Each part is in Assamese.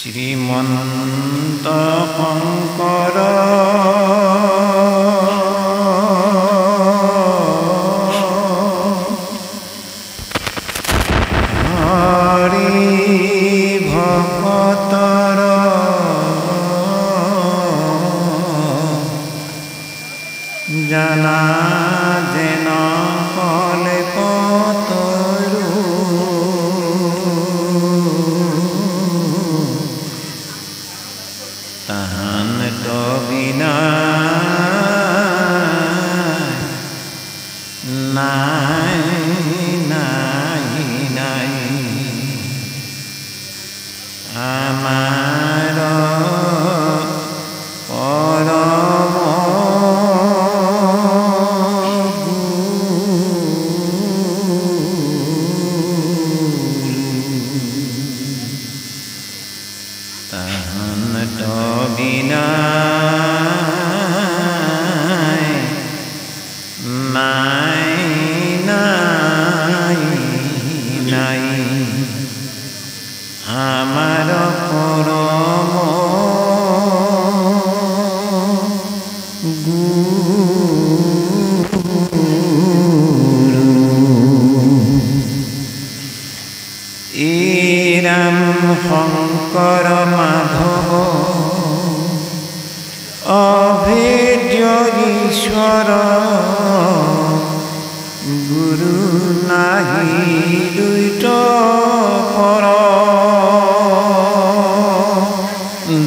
শ্ৰীমন্ত শঙ্কৰ হৰি ভকতৰ জানা যেন কলে পতৰু তাহান তো বিনা নাই নাই নাই আমার পরম তাহান তো বিনা নাই নাই নাই আমার পরম গুরু রাম শঙ্কৰ মাধৱ অভেদ্য ঈশ্বৰ গুৰু নাহি দুইট পৰ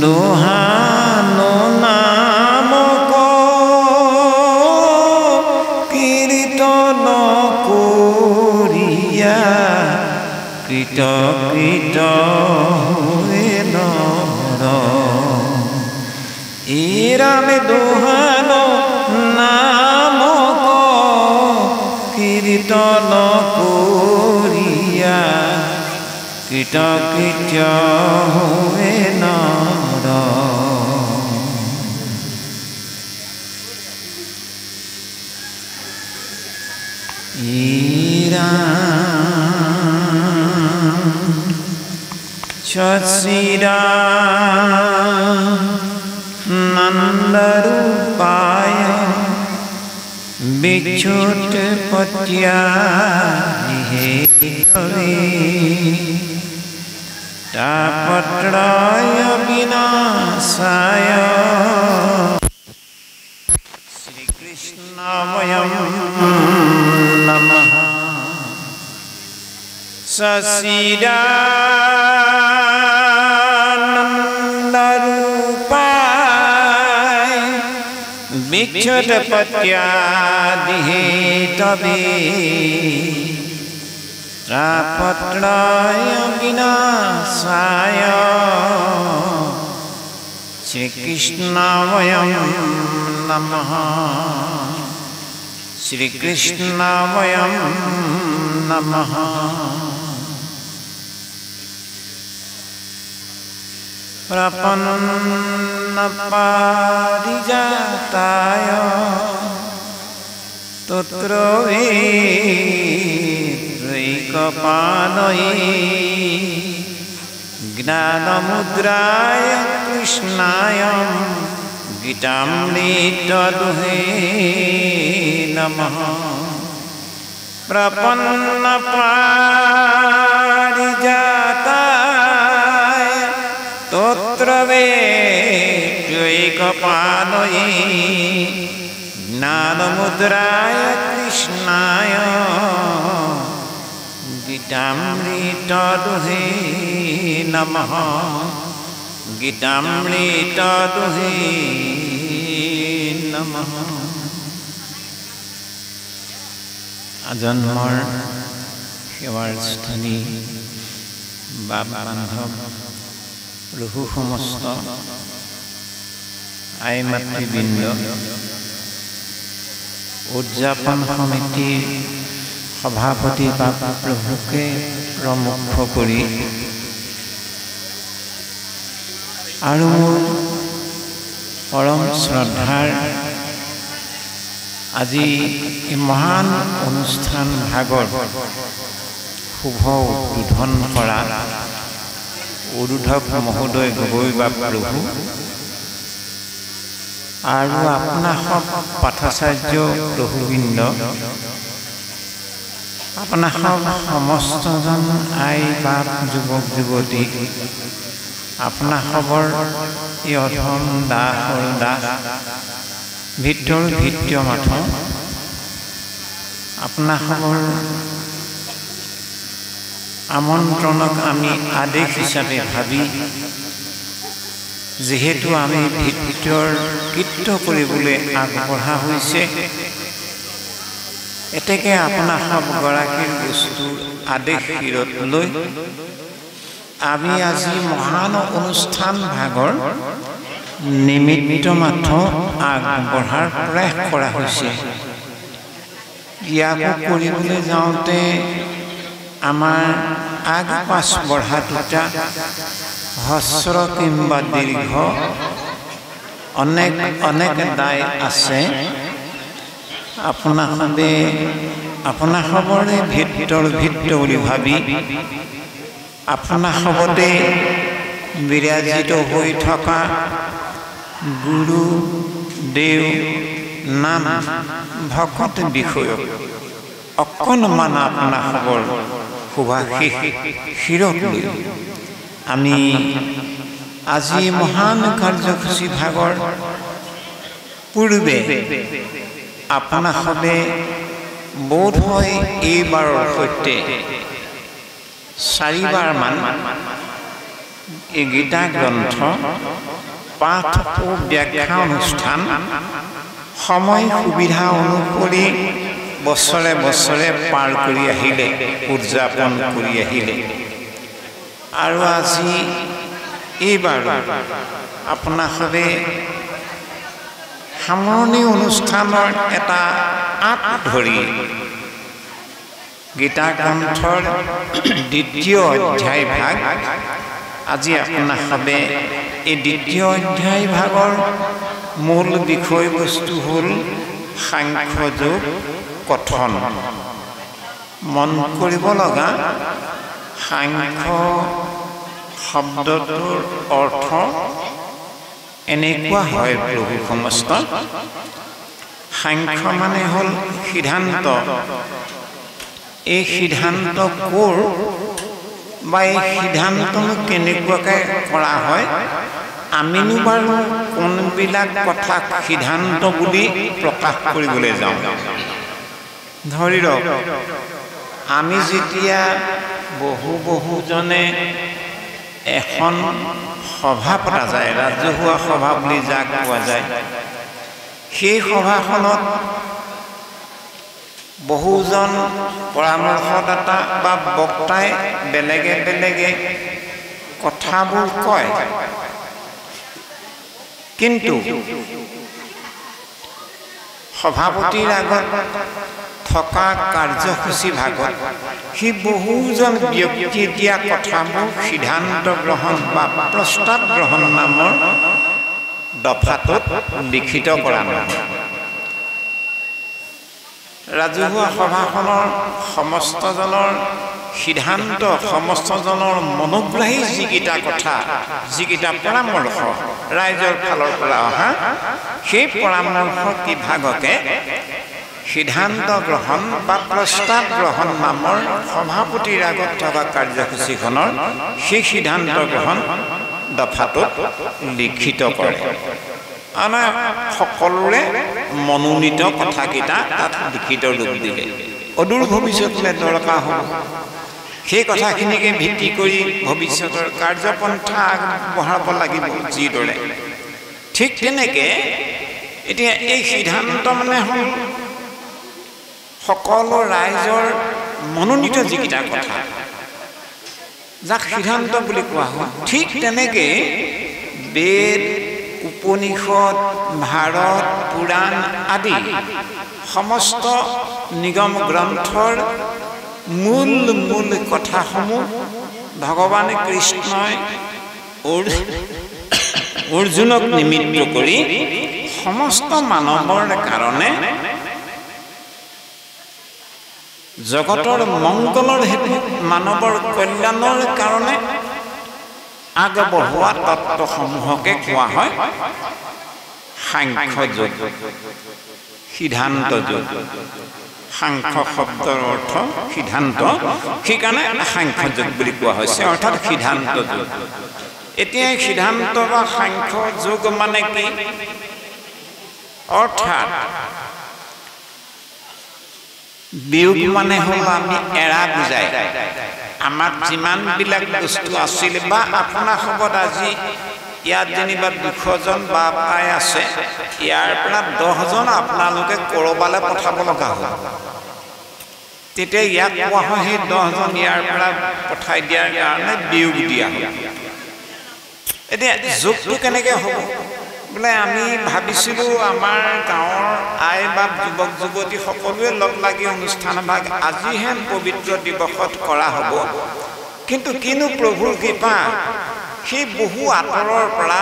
দোহানো নামক কীৰ্তন কৰিয়া কৃত কৃত হে নৰ ৰামে দোহানো নামক কীৰ্তন কৰিয়া কৃত কৃত হে নৰ नंदरूपाय बिछुट पत्याहि तापत्रय विनाशाय श्री कृष्णाय नमः सचिदानंदरूपाय बिछुट पत्यादि तबे तापत्रय विनाशाय श्री कृष्णाय नमः श्री कृष्णाय नमः प्रपन्न पारिजाताय तत्र वेत्रैकपालये ज्ञानमुद्राय कृष्णाय गीतामृतदुहे नमः प्रपन्न पारिजाताय तत्र वेत्रैकपालये ज्ञानमुद्राय कृष्णाय गीतामृतदुहे नमः गीतामृतदुहे नमः আজন্মৰ সেৱাৰ স্থানী বাপ বান্ধৱ ৰঘু সমস্ত আই মাতৃবৃন্দ উদযাপন সমিতিৰ সভাপতি বাপ প্ৰভুকে প্ৰমুখ কৰি আৰু মোৰ পৰম শ্ৰদ্ধাৰ আজি এই মহান অনুষ্ঠান ভাগৰ শুভ উদ্বোধন কৰা উদ্ধৱ মহোদয় গগৈ বা প্ৰভু আৰু আপোনাসক পাঠাচাৰ্য প্ৰভুবৃন্দ, আপোনাসক সমস্তজন আই বাপ যুৱক যুৱতী, আপোনাসকৰ এই অধম দাসৰ দাস ভিতৰ ভিত্য মাথো, আপোনাসকৰ আমন্ত্ৰণক আমি আদেশ হিচাপে ভাবি যিহেতু আমি ভিতৰ কৃত্য কৰিবলৈ আগবঢ়া হৈছে, এতেকে আপোনাৰ সবগৰাকীৰ বস্তুৰ আদেশ শিৰত লৈ আমি আজি মহান অনুষ্ঠান ভাগৰ নিমিত্ত মাত্ৰ আগবঢ়াৰ প্ৰয়াস কৰা হৈছে। ইয়াকো কৰিবলৈ যাওঁতে আমাৰ আগ পাছ বঢ়া দুটা হস্ৰ কিম্বা দীৰ্ঘ অনেক অনেক দায় আছে। আপোনাসবৰে ভিতৰ বুলি ভাবি আপোনাসবতে বিৰাজিত হৈ থকা গুৰু দেৱ নাম ভকত বিষয়ক অকণমান আপোনাসবৰ শুভাশীষ শিৰত লৈ আমি আজি মহান কাৰ্যসূচী ভাগৰ পূৰ্বে আপোনাসবে বোধ হয় এইবাৰৰ সৈতে 4বাৰমান এই গীতা গ্ৰন্থ পাঠ ও ব্যাখ্যা অনুষ্ঠান সময় সুবিধা অনুসৰি বছৰে বছৰে পাৰ কৰি আহিলে, উদযাপন কৰি আহিলে। আৰু আজি এইবাৰ আপোনাসবে সামৰণি অনুষ্ঠানৰ এটা আঁত ধৰি গীতা গ্ৰন্থৰ 2য় অধ্যায় ভাগ আজি আপোনাসবে এই 2য় অধ্যায় ভাগৰ মূল বিষয়বস্তু হ'ল সাংখ্য যোগ কথন। মন কৰিব লগা সাংখ্য শব্দটোৰ অৰ্থ এনেকুৱা হয় প্ৰভু সমস্ত। সাংখ্য মানে হ'ল সিদ্ধান্ত। এই সিদ্ধান্ত ক'ৰ বা এই সিদ্ধান্তনো কেনেকুৱাকৈ কৰা হয়, আমিনো বাৰু কোনবিলাক কথা সিদ্ধান্ত বুলি প্ৰকাশ কৰিবলৈ যাওঁ। ধৰি লওক, আমি যেতিয়া বহুজনে এখন সভা পতা যায়, ৰাজহুৱা সভা বুলি যাক কোৱা যায়, সেই সভাখনত বহুজন পৰামৰ্শদাতা বা বক্তাই বেলেগে বেলেগে কথাবোৰ কয়, কিন্তু সভাপতিৰ আগত থকা কাৰ্যসূচী ভাগত সেই বহুজন ব্যক্তিয়ে দিয়া কথাবোৰ সিদ্ধান্ত গ্ৰহণ বা প্ৰস্তাৱ গ্ৰহণ নামৰ দফাটোত লিখিত কৰা নহয়। ৰাজহুৱা সভাখনৰ সমস্তজনৰ সিদ্ধান্ত, সমস্তজনৰ মনোগ্ৰাহী যিকেইটা কথা, যিকেইটা পৰামৰ্শ ৰাইজৰ ফালৰ পৰা অহা, সেই পৰামৰ্শ বিভাগকে সিদ্ধান্ত গ্ৰহণ বা প্ৰস্তাৱ গ্ৰহণ নামৰ সভাপতিৰ আগত থকা কাৰ্যসূচীখনৰ সেই সিদ্ধান্ত গ্ৰহণ দফাটোত লিখিত কৰে। আমাৰ সকলোৰে মনোনীত কথাকেইটা তাত লিখিত ৰূপ দিলে অদূৰ ভৱিষ্যতলৈ দৰকাৰ হ'ব। সেই কথাখিনিকে ভিত্তি কৰি ভৱিষ্যতৰ কাৰ্যপন্থা আগবঢ়াব লাগিব যিদৰে। ঠিক তেনেকে এতিয়া এই সিদ্ধান্ত মানে হ'ল সকলো ৰাইজৰ মনোনীত যিকেইটা কথা, যাক সিদ্ধান্ত বুলি কোৱা হয়। ঠিক তেনেকে বেদ, উপনিষদ, ভাৰত, পুৰাণ আদি সমস্ত নিগম গ্ৰন্থৰ মূল কথাসমূহ ভগৱান কৃষ্ণই অৰ্জুনক নিমিত্ত কৰি সমস্ত মানৱৰ কাৰণে, জগতৰ মংগলৰ হেতু, মানৱৰ কল্যাণৰ কাৰণে আগবঢ়োৱা তত্ত্বসমূহকে কোৱা হয় সাংখ্য যোগ, সিদ্ধান্ত যোগ। সাংখ্য শব্দৰ অৰ্থ সিদ্ধান্ত, সেইকাৰণে সাংখ্য যোগ বুলি কোৱা হৈছে, অৰ্থাৎ সিদ্ধান্ত যোগ। এতিয়া সিদ্ধান্ত বা সাংখ্য যোগ মানে কি? অৰ্থাৎ বিয়োগ মানে হ'ল আমি এৰা বুজাই। আমাক যিমানবিলাক বস্তু আছিল বা আপোনাৰ খবৰত আজি ইয়াত যেনিবা 200 জন বা প্ৰায় আছে, ইয়াৰ পৰা 10 জন আপোনালোকে ক'ৰবালৈ পঠাব লগা হ'ল, তেতিয়া ইয়াক কোৱা হয় সেই 10 জন ইয়াৰ পৰা পঠাই দিয়াৰ কাৰণে বিয়োগ দিয়া হয়। এতিয়া যোগটো কেনেকৈ হ'ব? বোলে আমি ভাবিছিলোঁ আমাৰ গাঁৱৰ আই বা যুৱক যুৱতী সকলোৱে লগ লাগি অনুষ্ঠান ভাগ আজি হেন পবিত্ৰ দিৱসত কৰা হ'ব, কিন্তু কিনো প্ৰভুৰ কৃপা, সেই বহু আঁতৰৰ পৰা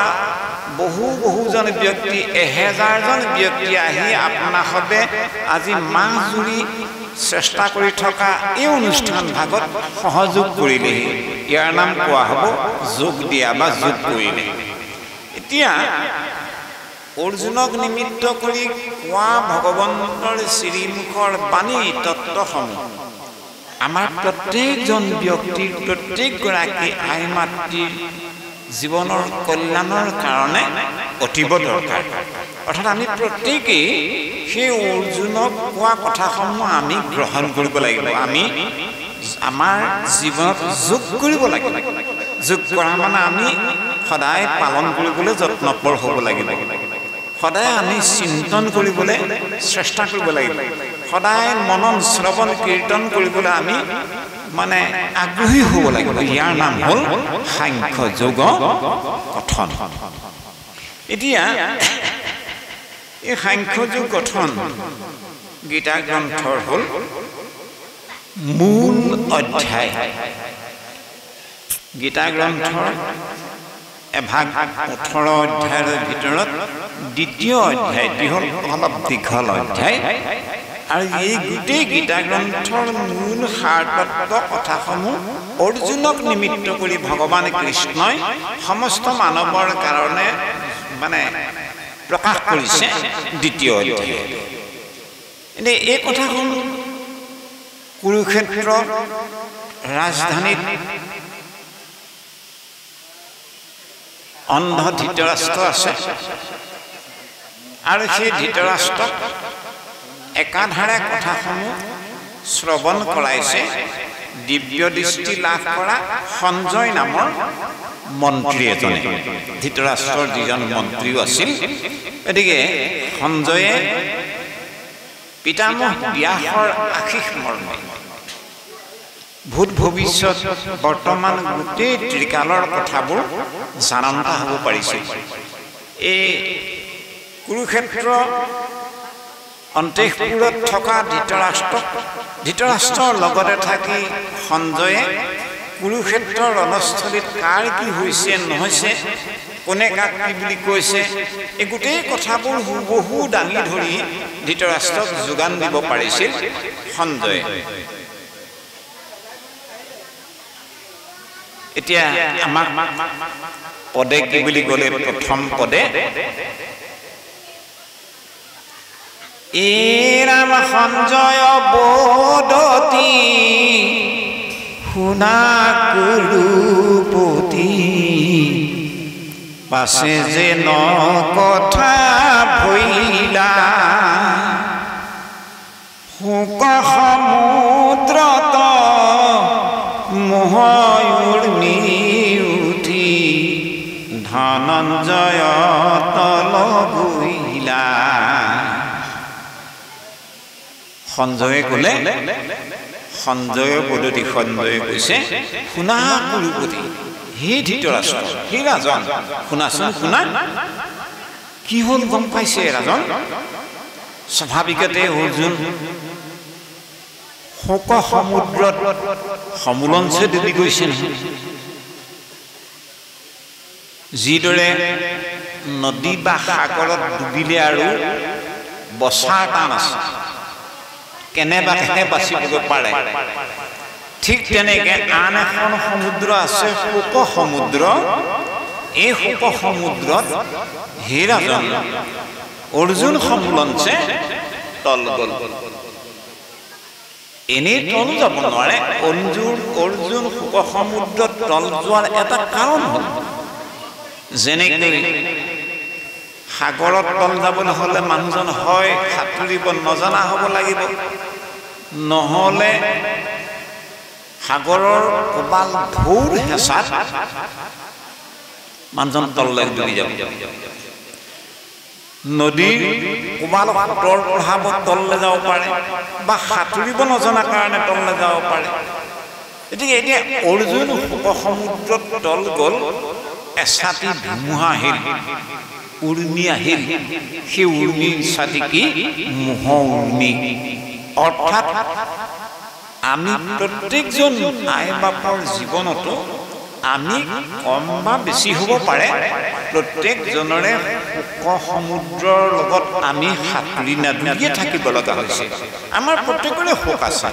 বহুজন ব্যক্তি, 1000 জন ব্যক্তি আহি আপোনাসৱে আজি মাহ জুৰি চেষ্টা কৰি থকা এই অনুষ্ঠান ভাগত সহযোগ কৰিলেহি। ইয়াৰ নাম কোৱা হ'ব যোগ দিয়া বা যোগ কৰিলে। এতিয়া অৰ্জুনক নিমিত্ত কৰি কোৱা ভগৱন্তৰ শ্ৰীমুখৰ বাণী তত্ত্বসমূহ আমাৰ প্ৰত্যেকজন ব্যক্তিৰ, প্ৰত্যেকগৰাকী আই মাতৃৰ জীৱনৰ কল্যাণৰ কাৰণে অতীৱ দৰকাৰ। অৰ্থাৎ আমি প্ৰত্যেকেই সেই অৰ্জুনক কোৱা কথাসমূহ আমি গ্ৰহণ কৰিব লাগিব, আমি আমাৰ জীৱনত যোগ কৰিব লাগিব। যোগ কৰা মানে আমি সদায় পালন কৰিবলৈ যত্নপৰ হ'ব লাগিব, সদায় আমি চিন্তন কৰিবলৈ চেষ্টা কৰিব লাগিব, সদায় মনন শ্ৰৱণ কীৰ্তন কৰিবলৈ আমি মানে আগ্ৰহী হ'ব লাগিব। ইয়াৰ নাম হ'ল সাংখ্য যোগ গঠন। এতিয়া এই সাংখ্য যোগ গঠন গীতা গ্ৰন্থৰ হ'ল মূল অধ্যায়। গীতা গ্ৰন্থৰ এভাগ 18 অধ্যায়ৰ ভিতৰত দ্বিতীয় অধ্যায়টি হ'ল অলপ দীঘল অধ্যায়, আৰু এই গোটেই গীতা গ্ৰন্থৰ মূল সাৰতত্ত্ব কথাসমূহ অৰ্জুনক নিমিত্ত কৰি ভগৱান কৃষ্ণই সমস্ত মানৱৰ কাৰণে মানে প্ৰকাশ কৰিছে দ্বিতীয় অধ্যায়। এতিয়া এই কথাসমূহ কুৰুক্ষেত্ৰ ৰাজধানীত অন্ধ ধৃতৰাষ্ট্ৰ আছে, আৰু সেই ধৃতৰাষ্ট্ৰক একাধাৰে কথাসমূহ শ্ৰৱণ কৰাইছে দিব্য দৃষ্টি লাভ কৰা সঞ্জয় নামৰ মন্ত্ৰী এজনে। ধৃতৰাষ্ট্ৰৰ যিজন মন্ত্ৰীও আছিল, গতিকে সঞ্জয়ে পিতামহ ব্যাসৰ আশীষ মৰ্মে ভূত ভৱিষ্যত বৰ্তমান গোটেই ত্ৰিকালৰ কথাবোৰ জানন্তা হ'ব পাৰিছে। এই কুৰুক্ষেত্ৰ অন্তঃপুৰত থকা ধৃতৰাষ্ট্ৰৰ লগতে থাকি সঞ্জয়ে কুৰুক্ষেত্ৰৰ ৰণস্থলীত কাৰ কি হৈছে নহৈছে, কোনে কাক কি বুলি কৈছে, এই গোটেই কথাবোৰ হুবহু দাঙি ধৰি ধৃতৰাষ্ট্ৰক যোগান দিব পাৰিছিল সঞ্জয়ে। এতিয়া আমাক পদে কি বুলি ক'লে, প্ৰথম পদে ৰাম সঞ্জয় বদতি শুনা কুৰুপতি, পাছে যে ন কথা ভৈলা শোক সমুদ্ৰত মোহয়ুৰ্মি উঠি ধনঞ্জয় তল বহিলা। সঞ্জয়ে ক'লে, সঞ্জয় পদতি সঞ্জয়ে কৈছে, শুনা কুৰুপতি, হে ধৃতৰাষ্ট্ৰ, হে ৰাজন, শুনাচোন শুনা। কি হ'ল গম পাইছে ৰাজন? স্বাভাৱিকতে অৰ্জুন শোক সমুদ্ৰত সমুলঞ্চে ডুবি গৈছে নহয়। যিদৰে নদী বা সাগৰত ডুবিলে আৰু বচাৰ টান আছে, কেনেবাকে বাচিবগৈ পাৰে, ঠিক তেনেকে আন এখন সমুদ্ৰ আছে শোক সমুদ্ৰ এই শোক সমুদ্ৰত হীৰাজন অৰ্জুন সম্বলঞ্চে তল গ'ল এনেই তল যাব নোৱাৰে অৰ্জুন শোক সমুদ্ৰত তল যোৱাৰ এটা কাৰণ হ'ল যেনেকৈ সাগৰত তল যাবলৈ হ'লে মানুহজন হয় সাঁতুৰিব নজনা হ'ব লাগিব নহ'লে সাগৰৰ কোবাল ঢৌৰ হেঁচাত মানুহজন তললৈ ডুবি যাব নদীৰ কোবাল সোঁতৰ প্ৰভাৱত তললৈ যাব পাৰে বা সাঁতুৰিব নজনা কাৰণে তললৈ যাব পাৰে গতিকে এতিয়া অৰ্জুন শোক সমুদ্ৰত তল গ'ল এছাতি ধুমুহা আহিল উৰ্মি আহিল সেই উৰ্মি ছাতি কি মোহ উৰ্মি অৰ্থাৎ আমি প্ৰত্যেকজন আই বাপৰ জীৱনতো আমি কম বা বেছি হ'ব পাৰে প্ৰত্যেকজনৰে শোক সমুদ্ৰৰ লগত আমি সাঁতুৰি নাদুৰিয়ে থাকিব লগা হৈছে আমাৰ প্ৰত্যেকৰে শোক আছে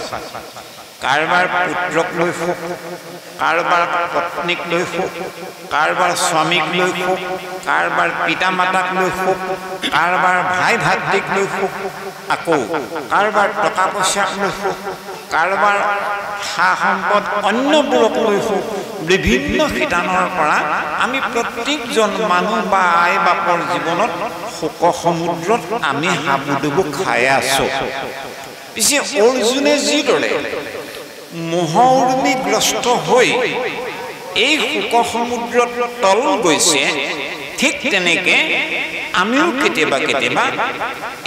কাৰোবাৰ পুত্ৰক লৈ শোক কাৰোবাৰ পত্নীক লৈ শোক কাৰোবাৰ স্বামীক লৈ শোক কাৰোবাৰ পিতা মাতাক লৈ শোক কাৰোবাৰ ভাই ভাতৃক লৈ শোক আকৌ কাৰোবাৰ টকা পইচাক লৈ শোক কাৰোবাৰ সা সম্পদ অন্যবোৰক লৈ শোক বিভিন্ন শিতানৰ পৰা আমি প্ৰত্যেকজন মানুহ বা আই বাপৰ জীৱনত শোক সমুদ্ৰত আমি হাবুডুবু খাই আছো পিছে অৰ্জুনে যিদৰে মোহ উৰ্মিগ্ৰস্ত হৈ এই শোক সমুদ্ৰত তল গৈছে ঠিক তেনেকে আমিও কেতিয়াবা কেতিয়াবা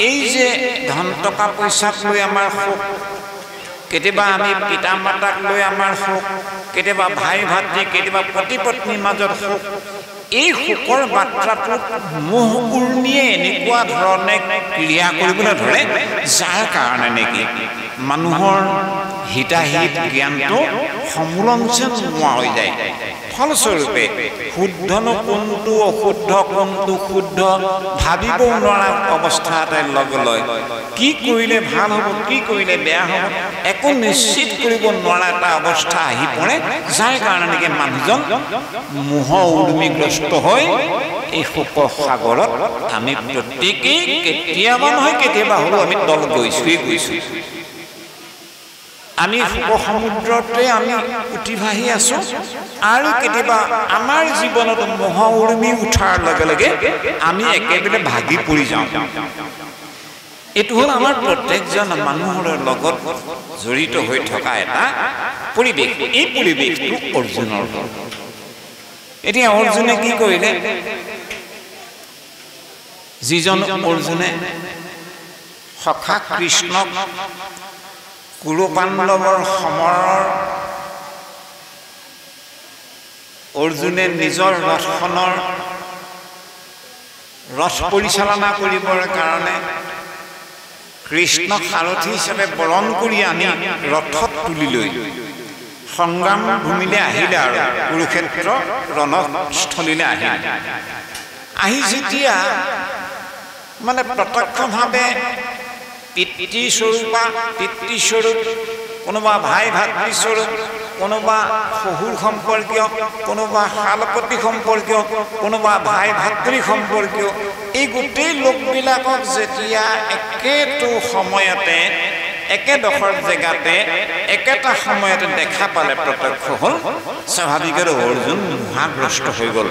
এই যে ধন টকা পইচাক লৈ আমাৰ শোক কেতিয়াবা আমি পিতা মাতাক লৈ আমাৰ শোক কেতিয়াবা ভাই ভাতৃ কেতিয়াবা পতি পত্নীৰ মাজত শোক এই শোকৰ মাত্ৰাটোত মোহ উৰ্মিয়ে এনেকুৱা ধৰণে ক্ৰিয়া কৰিবলৈ ধৰে যাৰ কাৰণে নেকি মানুহৰ হিতাহিত জ্ঞানটো সমুলঞ্চে নোহোৱা হৈ যায় ফলস্বৰূপে শুদ্ধনো কোনটো অশুদ্ধ কোনটো শুদ্ধ ভাবিবও নোৱাৰা অৱস্থা এটাই লগ লয় কি কৰিলে ভাল হ'ব কি কৰিলে বেয়া হ'ব একো নিশ্চিত কৰিব নোৱাৰা এটা অৱস্থা আহি পৰে যাৰ কাৰণে নেকি মানুহজন মোহ উৰ্মিগ্ৰস্ত হৈ এই শোক সাগৰত আমি প্ৰত্যেকেই কেতিয়াবা নহয় কেতিয়াবা হ'লেও আমি তল গৈছোঁ আমি শোক সমুদ্ৰতে আমি উঠি ভাহি আছো আৰু কেতিয়াবা আমাৰ জীৱনত মোহ উৰ্মি উঠাৰ লগে লগে আমি একেবাৰে ভাগি পৰি যাওঁ এইটো হ'ল আমাৰ প্ৰত্যেকজন মানুহৰ লগত জড়িত হৈ থকা এটা পৰিৱেশ এই পৰিৱেশটো অৰ্জুনৰ এতিয়া অৰ্জুনে কি কৰিলে যিজন অৰ্জুনে সখা কৃষ্ণক কুৰু পাণ্ডৱৰ সমৰৰ অৰ্জুনে নিজৰ ৰথখনৰ ৰথ পৰিচালনা কৰিবৰ কাৰণে কৃষ্ণক সাৰথী হিচাপে বৰণ কৰি আনি ৰথত তুলি লৈ সংগ্ৰাম ভূমিলৈ আহিলে আৰু কুৰুক্ষেত্ৰ ৰণস্থলীলৈ আহি যেতিয়া মানে প্ৰত্যক্ষভাৱে পিতৃস্বৰূপ কোনোবা ভাই ভাতৃস্বৰূপ কোনোবা শহুৰ সম্পৰ্কীয় কোনোবা শালপতি সম্পৰ্কীয় কোনোবা ভাই ভাতৃ সম্পৰ্কীয় এই গোটেই লোকবিলাকক যেতিয়া একেটো সময়তে একেডোখৰ জেগাতে একেটা সময়তে দেখা পালে প্ৰত্যক্ষ হ'ল স্বাভাৱিকৰে অৰ্জুন মোহাগ্ৰস্ত হৈ গ'ল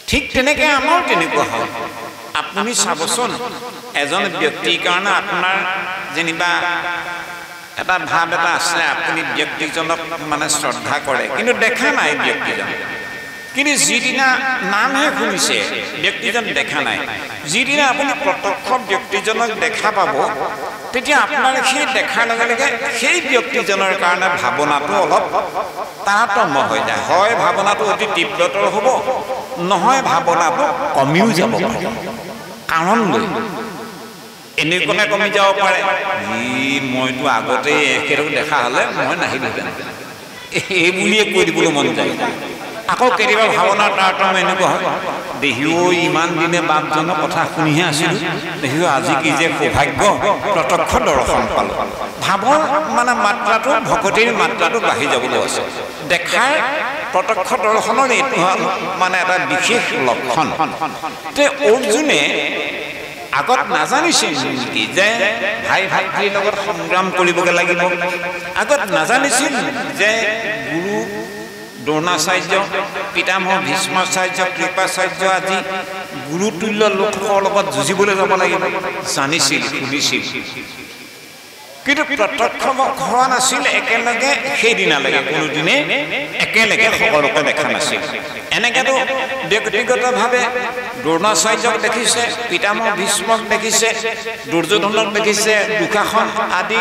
ঠিক তেনেকৈ আমাৰ তেনেকুৱা হয় আপুনি চাবচোন এজন ব্যক্তিৰ কাৰণে আপোনাৰ যেনিবা এটা ভাৱ এটা আছে আপুনি ব্যক্তিজনক মানে শ্ৰদ্ধা কৰে কিন্তু দেখা নাই ব্যক্তিজন কিন্তু যিদিনা নামহে শুনিছে ব্যক্তিজন দেখা নাই যিদিনা আপুনি প্ৰত্যক্ষ ব্যক্তিজনক দেখা পাব তেতিয়া আপোনাৰ সেই দেখাৰ লগে লগে সেই ব্যক্তিজনৰ কাৰণে ভাৱনাটো অলপ তাৰতম্য হৈ যায় হয় ভাৱনাটো অতি তীব্ৰতৰ হ'ব নহয় ভাৱনাটো কমিও যাব পাৰে কাৰণ লৈ এনেকুৱাকে কমি যাব পাৰে মইতো আগতে একেলগে দেখা হ'লে মই নাহিলোহেঁতেন এই বুলিয়ে কৈ দিবলৈ মন যায় আকৌ কেতিয়াবা ভাৱনাৰ তাৰতম্য এনেকুৱা হয় দেহিও ইমান দিনে বাপজনৰ কথা শুনিহে আছিলোঁ দেহিও আজি কি যে সৌভাগ্য প্ৰত্যক্ষ দৰ্শন পালোঁ ভাৱৰ মানে মাত্ৰাটো ভকতিৰ মাত্ৰাটো বাঢ়ি যাবলৈ আছে দেখাৰ প্ৰত্যক্ষ দৰ্শনৰ এইটো হ'ল মানে এটা বিশেষ লক্ষণ যে অৰ্জুনে আগত নাজানিছিল নেকি যে ভাই ভাতৃৰ লগত সংগ্ৰাম কৰিবগৈ লাগিব আগত নাজানিছিল যে গুৰু দ্ৰোণাচাৰ্য পিতামহ ভীষ্মাচাৰ্য কৃপাচাৰ্য আদি গুৰুতুল্য লোকসকলৰ লগত যুঁজিবলৈ যাব লাগিব জানিছিল শুনিছিল কিন্তু প্ৰত্যক্ষ হোৱা নাছিল একেলগে সেইদিনালৈকে কোনোদিনে একেলগে সকলোকে দেখা নাছিল এনেকেতো ব্যক্তিগতভাৱে দ্ৰোণাচাৰ্যক দেখিছে পিতামহ ভীষ্মক দেখিছে দুৰ্যোধনক দেখিছে দুঃশাসন আদি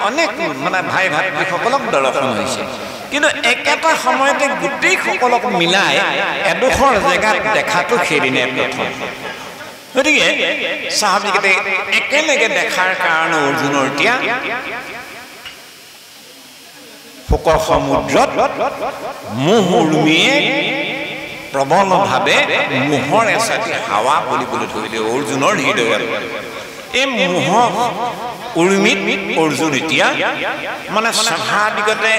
অনেক মানে ভাই ভাতৃসকলক দৰ্শন হৈছে কিন্তু একেটা সময়তে গোটেইসকলক মিলাই এডোখৰ জেগাত দেখাটো সেইদিনে প্ৰথম গতিকে স্বাভাৱিকতে একেলগে দেখাৰ কাৰণে অৰ্জুনৰ এতিয়া শোকৰ সমুদ্ৰত মোহ উৰ্মিয়ে প্ৰবলভাৱে মোহৰ এচাটি হাৱা বলিবলৈ ধৰিলে অৰ্জুনৰ হৃদয়ত এই মোহ উৰ্মিত অৰ্জুন এতিয়া মানে স্বাভাৱিকতে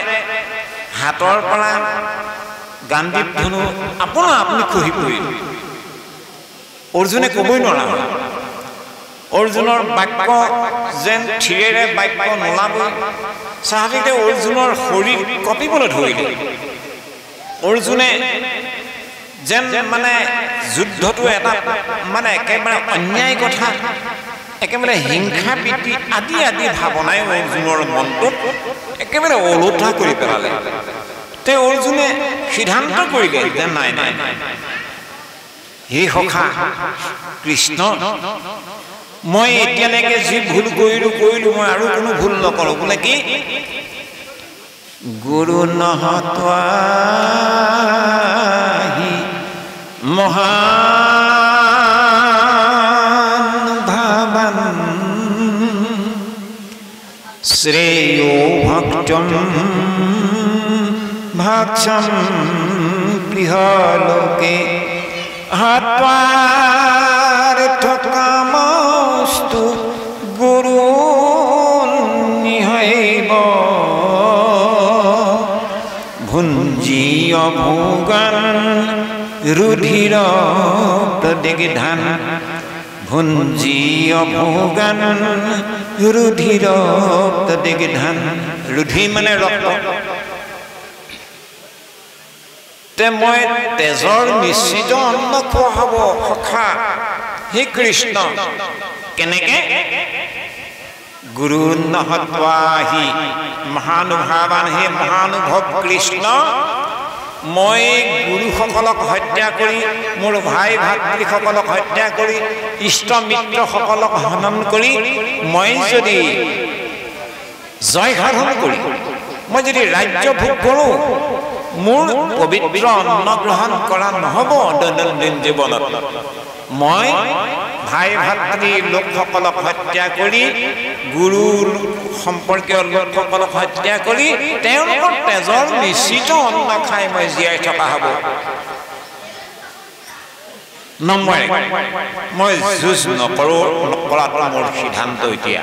হাতৰ পৰা গাণ্ডীৱ ধনু আপোনা আপুনি খহি পৰিল অৰ্জুনে ক'বই নোৱাৰা অৰ্জুনৰ বাক্য যেন থিৰেৰে বাক্য নোলাবই স্বাভাৱিকতে অৰ্জুনৰ শৰীৰ কঁপিবলৈ ধৰিলে অৰ্জুনে যেন মানে যুদ্ধটো এটা মানে একেবাৰে অন্যায় কথা একেবাৰে হিংসা বৃত্তি আদি আদি ভাৱনাই অৰ্জুনৰ মনটোত একেবাৰে ওলোটা কৰি পেলালে তে অৰ্জুনে সিদ্ধান্ত কৰিলে যে নাই নাই হে সখা কৃষ্ণ মই এতিয়ালৈকে যি ভুল কৰিলোঁ মই আৰু কোনো ভুল নকৰোঁ বোলে কি গুৰু নহত্বাহি মহানুভাবান শ্ৰেয়ো ভক্তম ভাক্ষম গৃহলোকে হাত্বাৰ্থকামস্তু গুৰুনিহৈব ভুঞ্জীয় ভোগান ৰুধিৰ প্ৰদিগ্ধান ভুঞ্জীয় ভোগান ৰুধিৰ প্ৰদিগ্ধান ৰুধি মানে ৰক্ত মই তেজৰ মিশ্ৰিত অন্ন খোৱা হ'ব সখা হে কৃষ্ণ কেনেকে গুৰু নহত্বাহি মহানুভাৱান হে মহানুভৱ কৃষ্ণ মই গুৰুসকলক হত্যা কৰি মোৰ ভাই ভাতৃসকলক হত্যা কৰি ইষ্ট মিত্ৰসকলক হনন কৰি মই যদি জয় সাধন কৰি মই যদি ৰাজ্য ভোগ কৰোঁ মোৰ পবিত্ৰ অন্ন গ্ৰহণ কৰা নহ'ব দৈনন্দিন জীৱনত মই ভাই ভাতৃ লোকসকলক হত্যা কৰি গুৰু সম্পৰ্কীয় লোকসকলক হত্যা কৰি তেওঁলোকৰ তেজৰ মিশ্ৰিত অন্ন খাই মই জীয়াই থকা হ'ব নম্বৰে মই যুঁজ নকৰাটো মোৰ সিদ্ধান্ত এতিয়া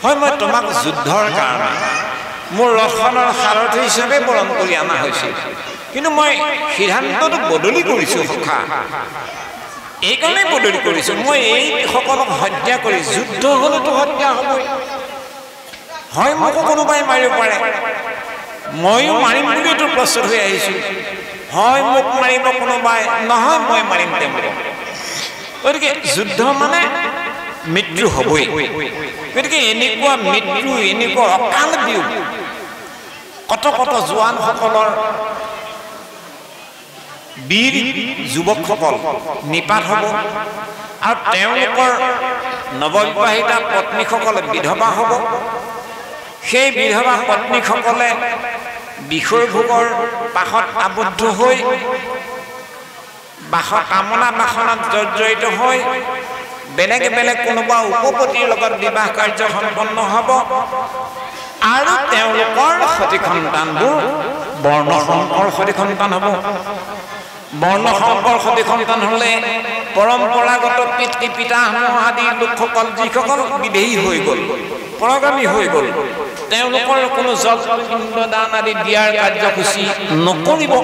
হয় মই তোমাক যুদ্ধৰ কাৰণে মোৰ ৰথখনৰ সাৰথী হিচাপে বৰণ কৰি অনা হৈছিল কিন্তু মই সিদ্ধান্তটো বদলি কৰিছোঁ সখা এইকাৰণেই বদলি কৰিছোঁ মই এইসকলক হত্যা কৰি যুদ্ধ হ'লেতো হত্যা হ'বই হয় মোকো কোনোবাই মাৰিব পাৰে ময়ো মাৰিম বুলিতো প্ৰস্তুত হৈ আহিছোঁ হয় মোক মাৰিব কোনোবাই নহয় মই মাৰিম তেওঁলোকক গতিকে যুদ্ধ মানে মৃত্যু হ'বই গতিকে এনেকুৱা মৃত্যু এনেকুৱা অকাল বিয়োগ কত কত জোৱানসকলৰ বীৰ যুৱকসকল নিপাত হ'ব আৰু তেওঁলোকৰ নৱবিবাহিতা পত্নীসকলে বিধৱা হ'ব সেই বিধৱা পত্নীসকলে বিষয় ভোগৰ পাশত আবদ্ধ হৈ কামনা বাসনাত জৰ্জৰিত হৈ বেলেগ বেলেগ কোনোবা উপপতিৰ লগত বিবাহ কাৰ্য সম্পন্ন হ'ব আৰু তেওঁলোকৰ সতি সন্তানবোৰ বৰ্ণশংকৰ সতি সন্তান হ'ব বৰ্ণশংকৰ সতি সন্তান হ'লে পৰম্পৰাগত পিতৃ পিতামহ আদি লোকসকল যিসকল বিদেহী হৈ গ'ল পৰগামী হৈ গ'ল তেওঁলোকৰ কোনো জলপিণ্ড দান আদি দিয়াৰ কাৰ্যসূচী নকৰিব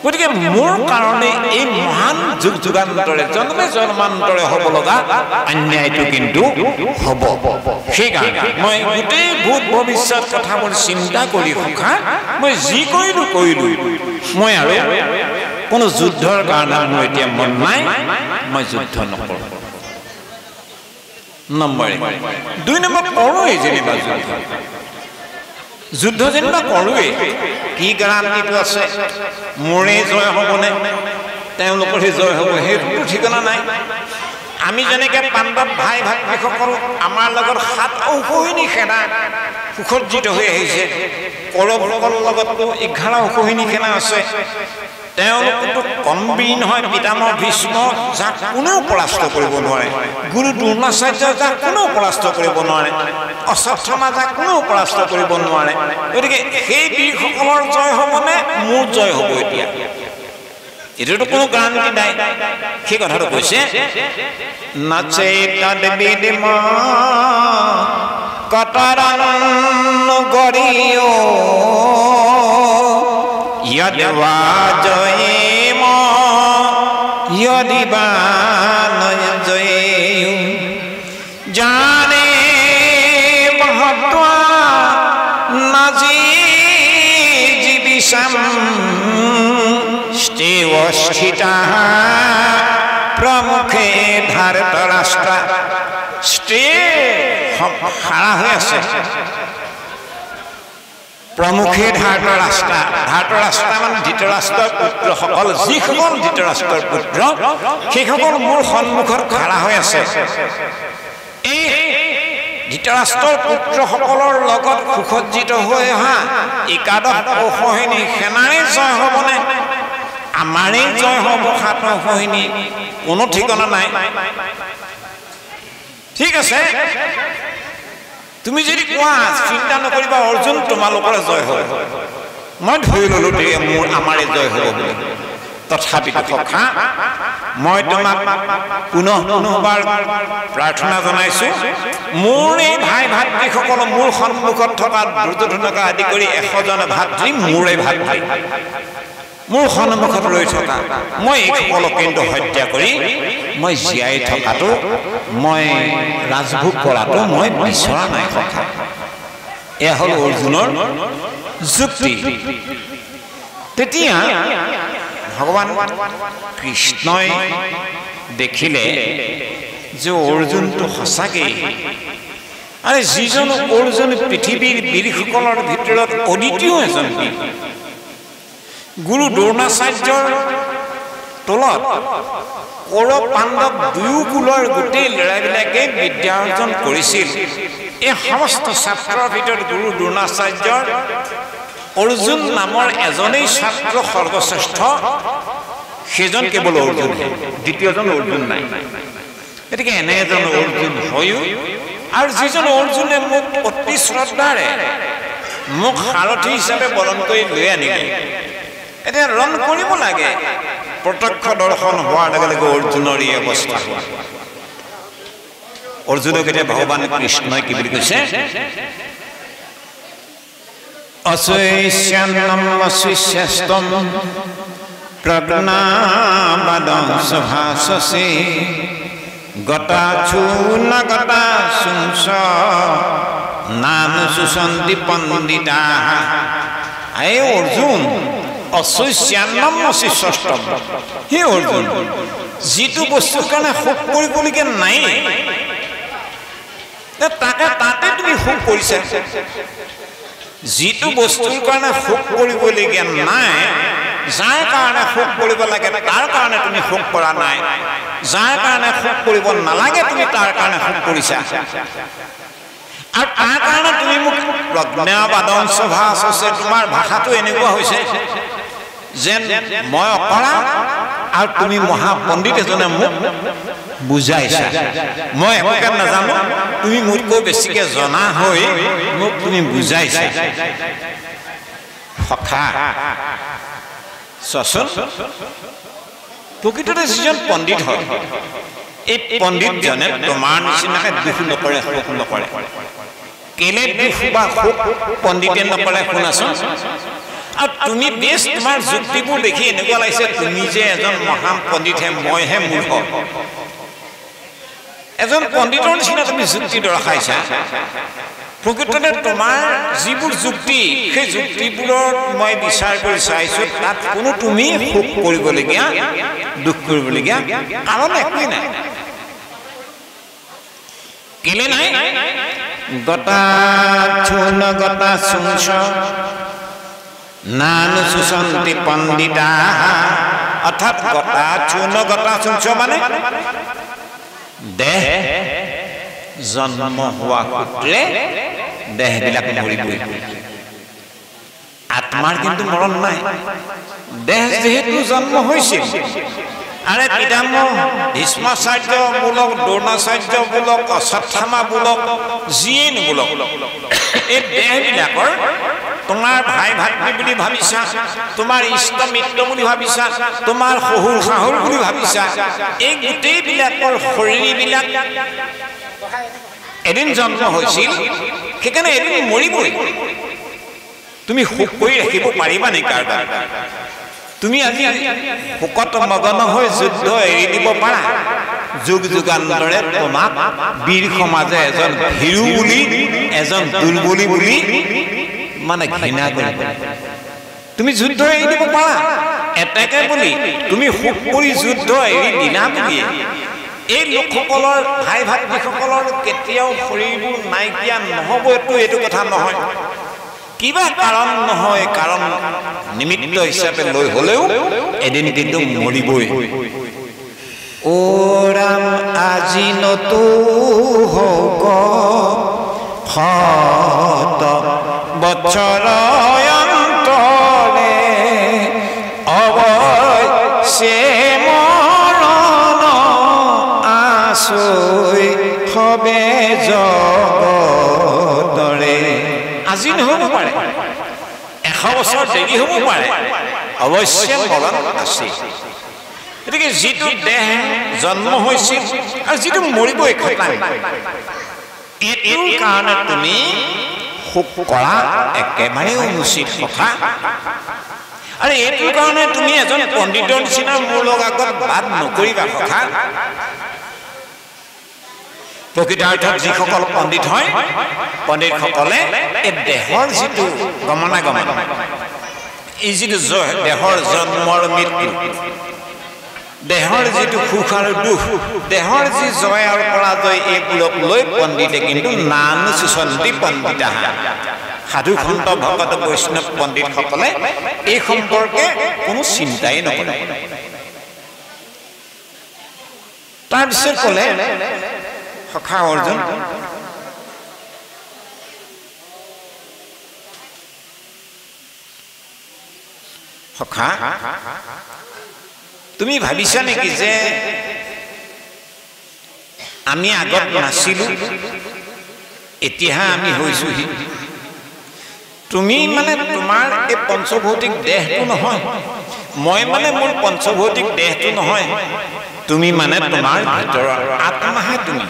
গতিকে মোৰ কাৰণে এই মহান যুগ যুগান্তৰে জন্মে জন্মান্তৰে হ'ব লগা অন্যায়টো কিন্তু হ'ব সেইকাৰণে মই গোটেই ভূত ভৱিষ্যত কথাবোৰ চিন্তা কৰি সুখা মই যি কৰিলোঁ মই আৰু কোনো যুদ্ধৰ কাৰণে মোৰ এতিয়া মন নাই মই যুদ্ধ নকৰোঁ নম্বৰ 2 নম্বৰ কৰোঁৱেই যেনিবা যুদ্ধ যেনিবা কৰোঁৱেই কি গেৰাণ্টিটো আছে মোৰে জয় হ'বনে তেওঁলোকৰহে জয় হ'ব সেইটো ঠিকনা নাই আমি যেনেকৈ পাণ্ডৱ ভাই ভাতৃসকল আমাৰ লগত 7 অসহীনী সেনা সুসজ্জিত হৈ আহিছে কৌৰৱসকলৰ লগতো 11 অসহীনী সেনা আছে তেওঁলোকতো কম বীৰ নহয় পিতামহ ভীষ্ম যাক কোনেও পৰাস্ত কৰিব নোৱাৰে গুৰু দ্ৰোণাচাৰ্য যাক কোনেও পৰাস্ত কৰিব নোৱাৰে অশ্বত্থামা যাক কোনেও পৰাস্ত কৰিব নোৱাৰে গতিকে সেই বীৰসকলৰ জয় হ'বনে মোৰ জয় হ'ব এতিয়া এটাতো কোনো গেৰাণ্টি নাই সেই কথাটো কৈছে নাচে তদ্বিদিম কতৰন গৰিও यद्वा जयेम यदिवा न जयेयु जाने महत्वा नजी जीविषम स्थिता प्रमुखे धृतराष्ट्र स्टे खाड़ा হৈ আছে प्रमुखे धृतराष्ट्र মানে ধৃতৰাষ্ট্ৰৰ পুত্ৰসকল যিসকল ধৃতৰাষ্ট্ৰৰ পুত্ৰ সেইসকল মোৰ সন্মুখত খাৰা হৈ আছে এই ধৃতৰাষ্ট্ৰৰ পুত্ৰসকলৰ লগত সুসজ্জিত হৈ অহা একাদশ অসহীনী সেনাৰে জয় হ'বনে আমাৰে জয় হ'ব 7 অসহীনী কোনো ঠিকনা নাই ঠিক আছে তুমি যদি কোৱা চিন্তা নকৰিবা অৰ্জুন তোমালোকৰ জয় হ'ব মই ধৰি ললো মোৰ আমাৰে জয় হ'ব বুলি তথাপিতো সখা মই তোমাক পুনঃবাৰ প্ৰাৰ্থনা জনাইছো মোৰ এই ভাই ভাতৃসকল মোৰ সন্মুখত থকা দুৰ্যোধনকে আদি কৰি 100 জন ভাতৃ মোৰে ভাতৃ মোৰ সন্মুখত ৰৈ থকা মই এইসকলক কিন্তু হত্যা কৰি মই জীয়াই থকাটো মই ৰাজভোগ কৰাটো মই বিচৰা নাই কথা এয়া হ'ল অৰ্জুনৰ যুক্তি তেতিয়া ভগৱান কৃষ্ণই দেখিলে যে অৰ্জুনটো সঁচাকেই আৰে যিজন অৰ্জুন পৃথিৱীৰ বীৰসকলৰ ভিতৰত অদ্বিতীয় এজন বীৰ গুৰু দ্ৰোণাচাৰ্যৰ তলত কৌৰৱ পাণ্ডৱ দুয়ো কুলৰ গোটেই ল'ৰাবিলাকে বিদ্যা অৰ্জন কৰিছিল এই সমস্ত ছাত্ৰৰ ভিতৰত গুৰু দ্ৰোণাচাৰ্যৰ অৰ্জুন নামৰ এজনেই ছাত্ৰ সৰ্বশ্ৰেষ্ঠ সেইজন কেৱল অৰ্জুন দ্বিতীয়জন অৰ্জুন নাই গতিকে এনে এজন অৰ্জুন হয়ো আৰু যিজন অৰ্জুনে মোক অতি শ্ৰদ্ধাৰে মোক সাৰথী হিচাপে বৰণ কৰি লৈ আনিলে এতিয়া ৰণ কৰিব লাগে প্ৰত্যক্ষ দৰ্শন হোৱাৰ লগে লগে অৰ্জুনৰ এই অৱস্থা হোৱা অৰ্জুনক এতিয়া ভগৱান কৃষ্ণই কি বুলি কৈছে অশৈষ্যান্নম অশৈষ্যস্তম প্ৰজ্ঞাবাদং সভাসসে গতাচু ন গতাচুংস নানুসুসন্তি পণ্ডিতাঃ হে অৰ্জুন অশৈষ্যান্নম অশৈষ্যস্তম হে অৰ্জুন যিটো বস্তুৰ কাৰণে শোক কৰিবলগীয়া নাই তাতে তুমি শোক কৰিছা যিটো বস্তুৰ কাৰণে শোক কৰিবলগীয়া নাই যাৰ কাৰণে শোক কৰিব লাগে তাৰ কাৰণে তুমি শোক কৰা নাই যাৰ কাৰণে শোক কৰিব নালাগে তুমি তাৰ কাৰণে শোক কৰিছা আৰু তাৰ কাৰণে তুমি মোক প্ৰজ্ঞাবাদং সভাসসে তোমাৰ ভাষাটো এনেকুৱা হৈছে যেন মই অকৰা আৰু তুমি মহাপণ্ডিত এজনে মোক বুজাইছা মই একোকে নাজানো তুমি মোতকৈ বেছিকৈ জনা হৈ মোক তুমি বুজাইছা সখা চোৱাচোন প্ৰকৃততে যিজন পণ্ডিত হয় এই পণ্ডিতজনে তোমাৰ নিচিনাকৈ দুখ নকৰে শোক নকৰে কেলে দুখ বা শোক পণ্ডিতে নকৰে শুনাচোন আৰু তুমি বেছ তোমাৰ যুক্তিবোৰ দেখি এনেকুৱা লাগিছে তুমি যে এজন মহান পণ্ডিতহে মইহে মূৰ্খ এজন পণ্ডিতৰ নিচিনা তুমি যুক্তি দৰ্শাইছা প্ৰকৃততে তোমাৰ যিবোৰ যুক্তি সেই যুক্তিবোৰত মই বিচাৰ কৰি চাইছোঁ তাত কোনো তুমি শোক কৰিবলগীয়া দুখ কৰিবলগীয়া কাৰণ একোৱেই নাই কেলে নাই গতা চূৰ্ণ গতা চুঞ্চ নানু সুশান্তি পণ্ডিতা অৰ্থাৎ গতা চূৰ্ণ গতা চুঞ্চ মানে দেহ জন্ম হোৱা সূত্ৰে দেহবিলাক মৰিবই আত্মাৰ কিন্তু মৰণ নাই দেহ যেহেতু জন্ম হৈছিল আৰে পিতামহ ভীষ্মাচাৰ্যমূলক দ্ৰোণাচাৰ্যমূলক অশ্বত্থামামূলক যিয়েই নোবোলক এই দেহবিলাকৰ তোমাৰ ভাই ভাতৃ বুলি ভাবিছা তোমাৰ ইষ্ট মিত্ৰ বুলি ভাবিছা তোমাৰ শহুৰ শাহুৰ বুলি ভাবিছা এই গোটেইবিলাকৰ শৰীৰবিলাক এদিন জন্ম হৈছিল সেইকাৰণে এদিন মৰিবই তুমি শোক কৰি ৰাখিব পাৰিবা নেকি কাৰোবাৰ তুমি আজি শোকত মগ্ন হৈ যুদ্ধ এৰি দিব পাৰা যুগ যুগান্তৰে তোমাক বীৰ সমাজে এজন হিৰো বুলি এজন দুৰ্বলী বুলি মানে ঘৃণা কৰিব তুমি যুদ্ধ এৰি দিব পাৰা এতেকে বুলি তুমি শোক কৰি যুদ্ধ এৰি দিলা বুলিয়ে এই লোকসকলৰ ভাই ভাতৃসকলৰ কেতিয়াও শৰীৰবোৰ নাইকিয়া নহ'ব এইটো কথা নহয় কিবা কাৰণ নহয় কাৰণ নিমিত্ত হিচাপে লৈ হ'লেও এদিন কিন্তু মৰিবই ও ৰাম আজি নতু হওক শত বছৰ অন্তৰে অৱশ্যে মৰণ আছৈ হবে জগতৰে আজি নহ'ব পাৰে 100 বছৰ দেৰি হ'ব পাৰে অৱশ্যে মৰণ আছে গতিকে যিটো দেহ জন্ম হৈছিল আৰু যিটো মৰিবই খাটাং এইটোৰ কাৰণে তুমি শোক কৰা একেবাৰে অনুচিত কথা আৰু এইটোৰ কাৰণে তুমি এজন পণ্ডিতৰ নিচিনা মোৰ লগত আগত বাদ নকৰিবা কথা প্ৰকৃতাৰ্থত যিসকল পণ্ডিত হয় পণ্ডিতসকলে এই দেহৰ যিটো গমনাগমন এই যিটো দেহৰ জন্মৰ মৃত্যু দেহৰ যিটো সুখ আৰু দুখ দেহৰ যি জয় আৰু পৰাজয় এইবোৰক লৈ পণ্ডিতে কিন্তু নানু সুশান্তি পণ্ডিতা সাধু সন্ত ভকত বৈষ্ণৱ পণ্ডিতসকলে এই সম্পৰ্কে কোনো চিন্তাই নকৰে তাৰপিছত ক'লে সখা অৰ্জুন সখা তুমি ভাবিছা নেকি যে আমি আগত নাছিলো এতিয়াহে আমি হৈছোহি তুমি মানে তোমাৰ এই পঞ্চভৌতিক দেহটো নহয় মই মানে মোৰ পঞ্চভৌতিক দেহটো নহয় তুমি মানে তোমাৰ ভিতৰৰ আত্মাহে তুমি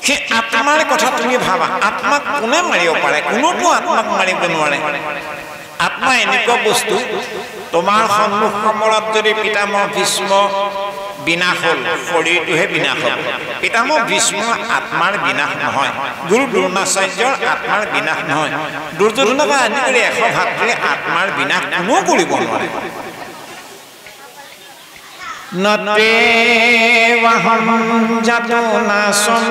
সেই আত্মাৰ কথা তুমি ভাবা আত্মাক কোনে মাৰিব পাৰে কোনোতো আত্মাক মাৰিব নোৱাৰে আত্মা এনেকুৱা বস্তু তোমাৰ সন্মুখ সমৰত যদি পিতামহ ভীষ্ম বিনাশ হ'ল শৰীৰটোহে বিনাশ হ'ল পিতামহ ভীষ্ম আত্মাৰ বিনাশ নহয় গুৰু দ্ৰোণাচাৰ্যৰ আত্মাৰ বিনাশ নহয় দুৰ্যোধনৰ পৰা আদি কৰি 100 ভাতৃয়ে আত্মাৰ বিনাশ কোনো কৰিব নোৱাৰে নতেৱাহম জাতো নাসম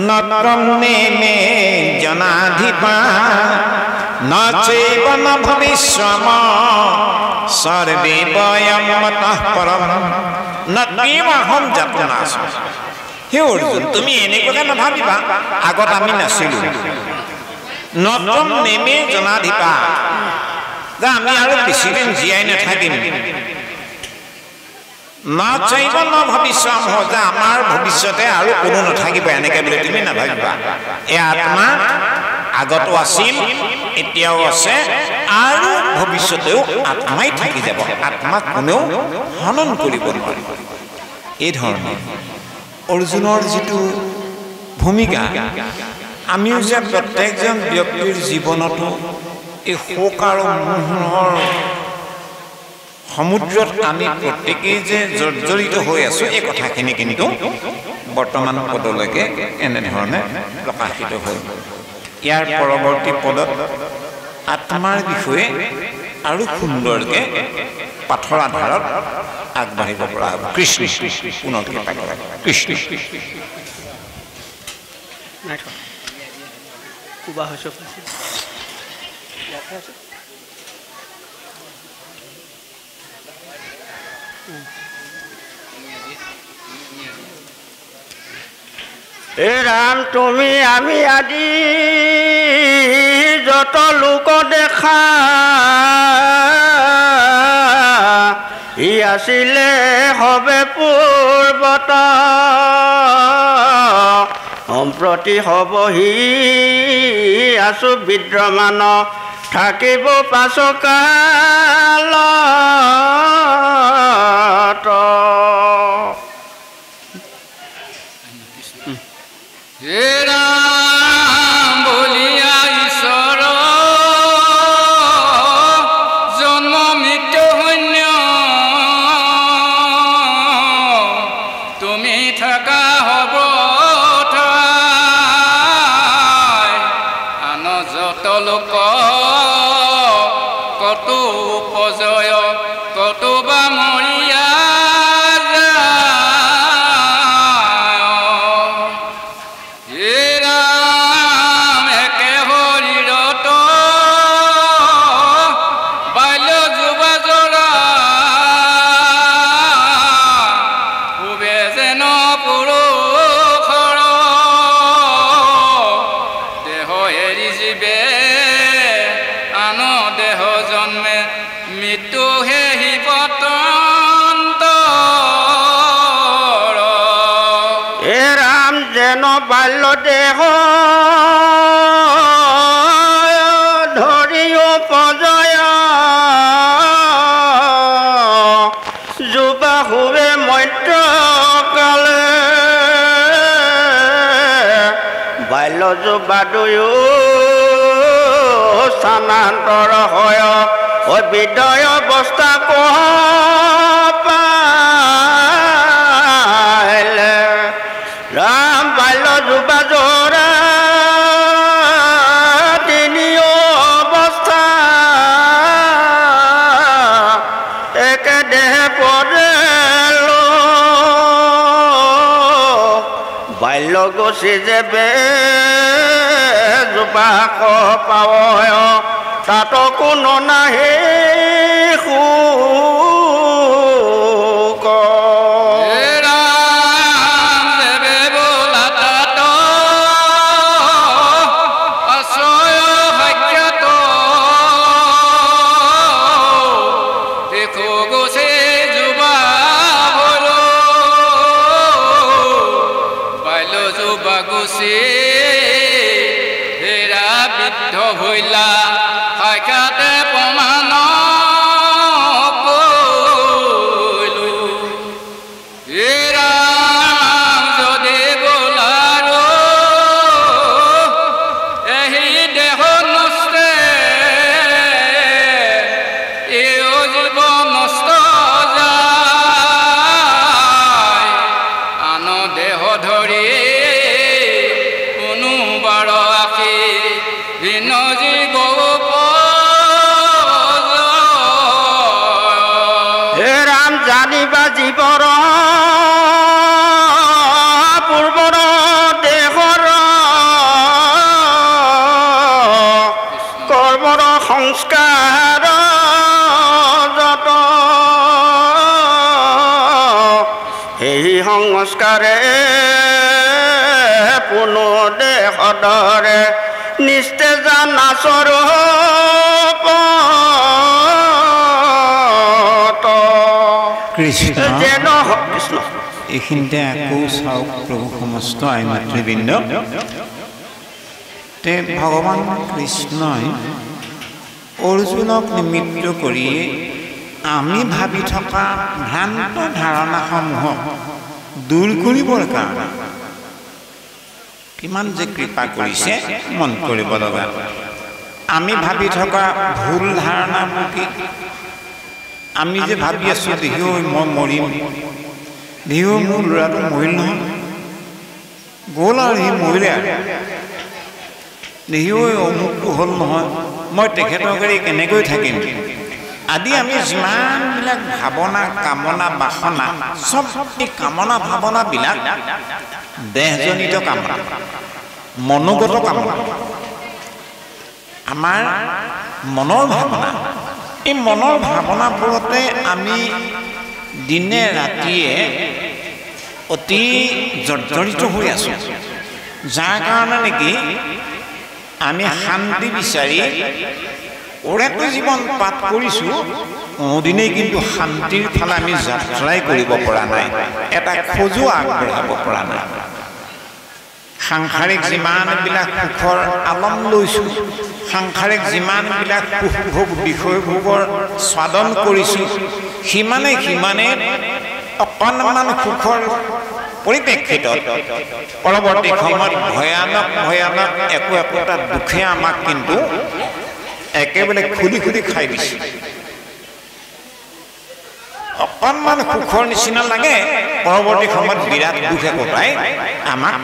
নতম নেমে জনাধিপা নচৈবন ভবিষ্যম সৰ্বে বয়ম মতঃ পৰম নতেৱাহম জাতো নাসম হে অৰ্জুন তুমি এনেকুৱাকে নাভাবিবা আগত আমি নাছিলো নতম নেমে জনাধিপা যে আমি আৰু বেছিদিন জীয়াই নাথাকিম নাচাইব নভাবিছ যে আমাৰ ভৱিষ্যতে আৰু কোনো নাথাকিব এনেকৈ বুলি তুমি নাভাবিবা এই আত্মা আগতো আছিল এতিয়াও আছে আৰু ভৱিষ্যতেও আত্মাই থাকি যাব আত্মাক কোনেও হনন কৰিব নোৱাৰিব এই ধৰণে অৰ্জুনৰ যিটো ভূমিকা আমিও যে প্ৰত্যেকজন ব্যক্তিৰ জীৱনতো এই শোক আৰু মোহৰ সমুদ্ৰত আমি প্ৰত্যেকেই যে জৰ্জৰিত হৈ আছো এই কথাখিনি কিন্তু বৰ্তমান পদলৈকে এনেধৰণে প্ৰকাশিত হ'ল ইয়াৰ পৰৱৰ্তী পদত আত্মাৰ বিষয়ে আৰু সুন্দৰকৈ পাঠৰ আধাৰত আগবাঢ়িব পৰা হ'ব কৃষ্ণ পুনৰ কৃষ্ণ হে ৰাম তুমি আমি আদি যত লোক দেখা ই আছিলে হবে পূৰ্বত সম্প্ৰতি হবহি আছো বিদ্যমান থাকিব পাছকালত হে ৰাম বলিয়া ঈশ্বৰ জন্ম মৃত্যু শূন্য তুমি থাকা হ'ব ঠাই আন যত লোক কতো উপজয় কতো বা মৰিয়া বাল্য দেহ ধৰি উপজয় যুৱা হুৱে মধ্যকালে বাল্য যুৱা দুয়ো স্থানান্তৰ হয় বিদয় অৱস্থা পাইলে ৰাম বাল্য যুৱা জৰা তিনিও অৱস্থা একে দেহ পৰেল বাল্য গছি যেবে যুৱা পাৱ তাত কোনো নাহে সুখ হইলা সাক্ষাতে প্ৰমাণ কৰিলো হে ৰাম যদি গলাৰো এহি দেহ নষ্টে এও জীৱ নষ্ট যায় আন দেহ ধৰি কোনো বাৰ আশী হে ৰাম জানিবা জীৱৰ পূৰ্বৰ দেহৰ কৰ্মৰ সংস্কাৰ যত সেই সংস্কাৰে পুনো দেহ ধৰে নিস্তেজা নাচৰ কৃষ্ণ যেন কৃষ্ণ এইখিনিতে আকৌ চাওক প্ৰভু সমস্ত আই মাতৃবৃন্দ তে ভগৱান কৃষ্ণই অৰ্জুনক নিমিত্ত কৰি আমি ভাবি থকা ভ্ৰান্ত ধাৰণাসমূহক দূৰ কৰিবৰ কাৰণে কিমান যে কৃপা কৰিছে মন কৰিব লগা আমি ভাবি থকা ভুল ধাৰণাবোৰ কি আমি যে ভাবি আছোঁ দেহি মই মৰিম দেহি মোৰ ল'ৰাটো মৰিল নহয় গ'ল আৰু সি মৰিলে আৰু দেহি অমুকটো হ'ল নহয় মই তেখেতৰ গাড়ী কেনেকৈ থাকিম আদি আমি যিমানবিলাক ভাৱনা কামনা বাসনা চব এই কামনা ভাৱনাবিলাক দেহজনিত কামনা মনোগত কামনা আমাৰ মনৰ ভাৱনা এই মনৰ ভাৱনাবোৰতে আমি দিনে ৰাতিয়ে অতি জৰ্জৰিত হৈ আছোঁ যাৰ কাৰণে নেকি আমি শান্তি বিচাৰি ওৰেটো জীৱন পাঠ কৰিছোঁ কোনোদিনেই কিন্তু শান্তিৰ ফালে আমি যাত্ৰাই কৰিব পৰা নাই এটা খোজো আগবঢ়াব পৰা নাই সাংসাৰিক যিমানবিলাক সুখৰ আলম লৈছোঁ সাংসাৰিক যিমানবিলাক সুখ বিষয়ভোগৰ স্বাদন কৰিছোঁ সিমানে অকণমান সুখৰ পৰিপ্ৰেক্ষিতত পৰৱৰ্তী সময়ত ভয়ানক একোটা দুখে আমাক কিন্তু একেবাৰে খুলি খাই দিছে অকণমান সুখৰ নিচিনা লাগে পৰৱৰ্তী সময়ত বিৰাট দুখ একোটাই আমাক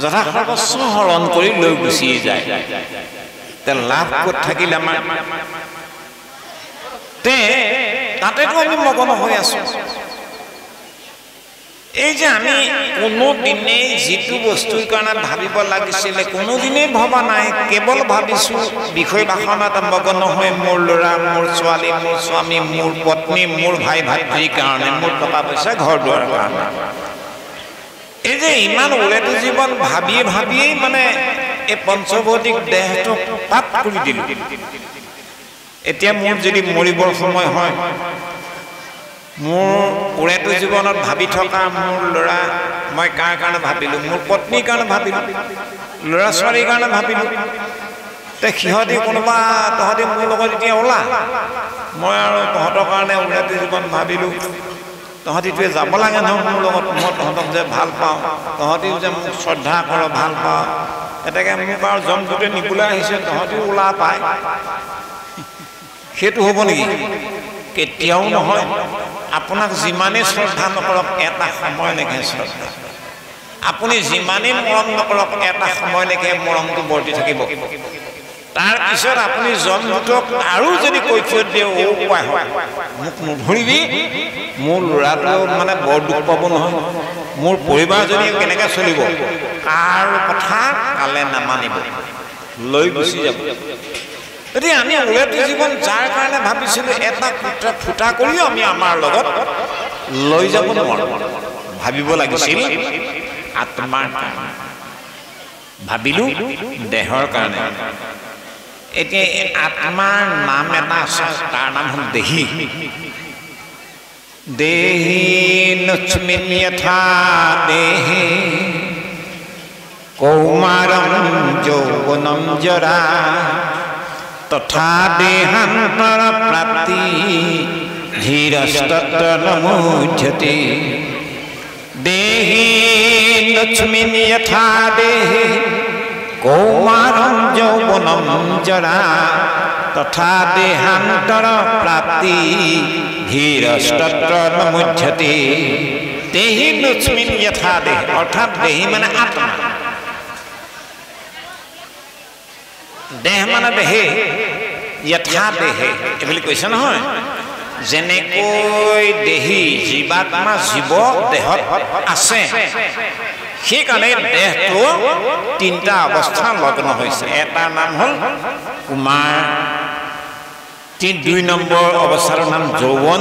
যথাসৰ্বস্ব হৰণ কৰি লৈ গুচি যায় তে লাভ ক'ত থাকিল আমাৰ তাতেতো আমি মগ্ন হৈ আছোঁ এই যে আমি কোনোদিনেই যিটো বস্তুৰ কাৰণে ভাবিব লাগিছিলে কোনোদিনেই ভবা নাই কেৱল ভাবিছোঁ বিষয় বাসনাত মগ্ন হৈ মোৰ ল'ৰা মোৰ ছোৱালী মোৰ স্বামী মোৰ পত্নী মোৰ ভাই ভাতৃৰ কাৰণে মোৰ টকা পইচা ঘৰ দুৱাৰ কাৰণে এই যে ইমান ওৰেটো জীৱন ভাবিয়েই মানে এই পঞ্চভৌতিক দেহটোক পাপ কৰি দিলোঁ এতিয়া মোৰ যদি মৰিবৰ সময় হয় মোৰ ওৰেটো জীৱনত ভাবি থকা মোৰ ল'ৰা মই কাৰ কাৰণে ভাবিলোঁ মোৰ পত্নীৰ কাৰণে ভাবিলোঁ ল'ৰা ছোৱালীৰ কাৰণে ভাবিলোঁ তে সিহঁতি কোনোবা তহঁতি মোৰ লগত এতিয়া ওলা মই আৰু তহঁতৰ কাৰণে ওৰেটো জীৱন ভাবিলোঁ তহঁতিটোৱে যাব লাগে নহয় মোৰ লগত মই তহঁতক যে ভাল পাওঁ তহঁতিও যে মোক শ্ৰদ্ধা কৰ ভাল পাওঁ এতেকে মোক আৰু জমটোতে নিবলৈ আহিছে তহঁতিও ওলা পায় সেইটো হ'ব নেকি কেতিয়াও নহয় আপোনাক যিমানেই শ্ৰদ্ধা নকৰক এটা সময়লৈকে শ্ৰদ্ধা আপুনি যিমানেই মৰম নকৰক এটা সময়লৈকে মৰমটো বৰ্তি থাকিব তাৰপিছত আপুনি জমটোক আৰু যদি কৈফিয়ত দিয়ে উপায় হয় মোক নধৰিবি মোৰ ল'ৰাটো মানে বৰ দুখ পাব নহয় মোৰ পৰিবাৰ যদি কেনেকৈ চলিব কাৰ কথা কালে নামানিব লৈ গুচি যাব গতিকে আমি ওৰেটো জীৱন যাৰ কাৰণে ভাবিছিলোঁ এটা ফুটা কৰিও আমি আমাৰ লগত লৈ যাব নোৱাৰোঁ ভাবিব লাগিছিল আত্মাৰ কাৰণে ভাবিলোঁ দেহৰ কাৰণে এতিয়া আত্মাৰ নাম এটা আছে তাৰ নাম হ'ল দেহি দেহি নস্মিন যথা দেহি কৌমাৰম যৌবনম জৰা তথা দেহান্তৰ প্ৰাপ্তি ধীৰস্তত্ৰ নমুহ্যতে দেহি লক্ষ্মীন যথা দেহি কৌমাৰম যৌবনম জৰা তথা দেহান্তৰ প্ৰাপ্তি ধীৰস্তত্ৰ নমুহ্যতে দেহি লক্ষ্মীন যথা দেহি অৰ্থাৎ দেহি মানে আত্মা দেহ মানে দেহে যথা দেহে এইবুলি কৈছে নহয় যেনেকৈ দেহি জীৱাত্মা জীৱ দেহত আছে সেইকাৰণে দেহটো তিনিটা অৱস্থা লগ্ন হৈছে এটাৰ নাম হ'ল কুমাৰ 2 নম্বৰ অৱস্থাৰ নাম যৌৱন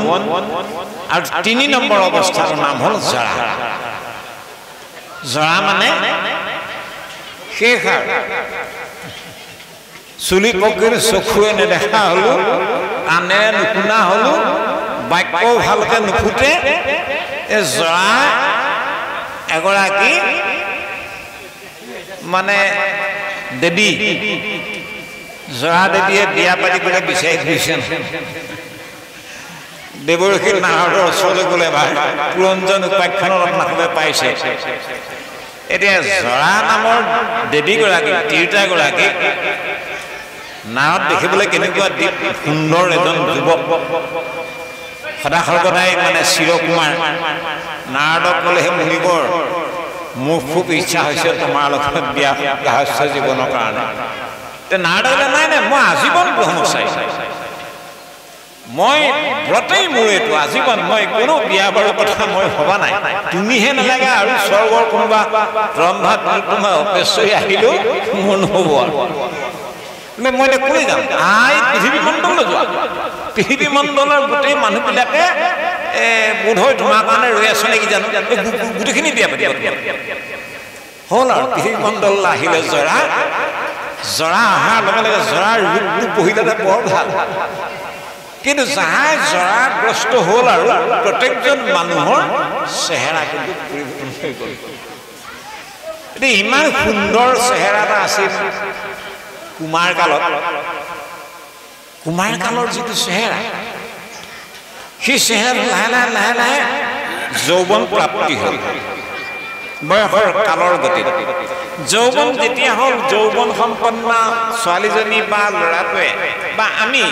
আৰু 3 নম্বৰ অৱস্থাৰ নাম হ'ল জৰা জৰা মানে শেষ চুলি পকিৰ চকুৱে নেদেখা হ'লো কাণেৰে নুশুনা হ'লো বাক্য ভালকে নুফুটে এই জৰা এগৰাকী মানে দেৱী জৰা দেৱীয়ে বিয়া পাতিবলৈ বিচাৰি ফুৰিছে দেৱৰক্ষী নাৰদৰ ওচৰলৈ গ'লে এবাৰ পুৰঞ্জন উপাখ্যানত আপোনালোকে পাইছে এতিয়া জৰা নামৰ দেৱীগৰাকী তিৰোতাগৰাকী নাৰদ দেখিবলৈ কেনেকুৱা সুন্দৰ এজন যুৱক সদা সৰ্বদাই মানে চিৰকুমাৰ নাৰদক ক'লেহে মুনিবৰ মোৰ খুব ইচ্ছা হৈছে তোমাৰ লগত বিয়া গাহস্থ জীৱনৰ কাৰণে নাৰদে ক'লে নাই নাই মই আজীৱন ব্ৰহ্মচাৰী মই ব্ৰতেই মোৰ এইটো আজীৱন মই কোনো বিয়া বাৰুৰ কথা মই ভবা নাই তুমিহে নালাগে আৰু স্বৰ্গৰ কোনোবা ব্ৰহ্মা তোমাৰ অপেশ্বৰী আহিলেও মোৰ নহ'ব মই এতিয়া কৈ যাম পৃথিৱী মণ্ডললৈ যোৱা পৃথিৱী মণ্ডলৰ গোটেই মানুহবিলাকে বোধহয় তোমাৰ কাৰণে ৰৈ আছে নেকি জানো গোটেইখিনি বিয়া পাতিব হ'ল আৰু পৃথিৱী মণ্ডললৈ আহিলে জৰা অহাৰ লগে লগে জৰাৰ ৰূপটো পঢ়িলে বৰ ভাল কিন্তু যাৰ জৰাগ্ৰস্ত হ'ল আৰু প্ৰত্যেকজন মানুহৰ চেহেৰা কিন্তু পৰিৱৰ্তন হৈ গ'ল এতিয়া ইমান সুন্দৰ চেহেৰা এটা আছিল কুমাৰ কালৰ যিটো চেহেৰা সেই চেহেৰা লাহে লাহে লাহে লাহে যৌৱন প্ৰাপ্তি হ'ল বয়সৰ কালৰ গতিত যৌৱন যেতিয়া হ'ল যৌৱন সম্পন্ন ছোৱালীজনী বা ল'ৰাটোৱে বা আমি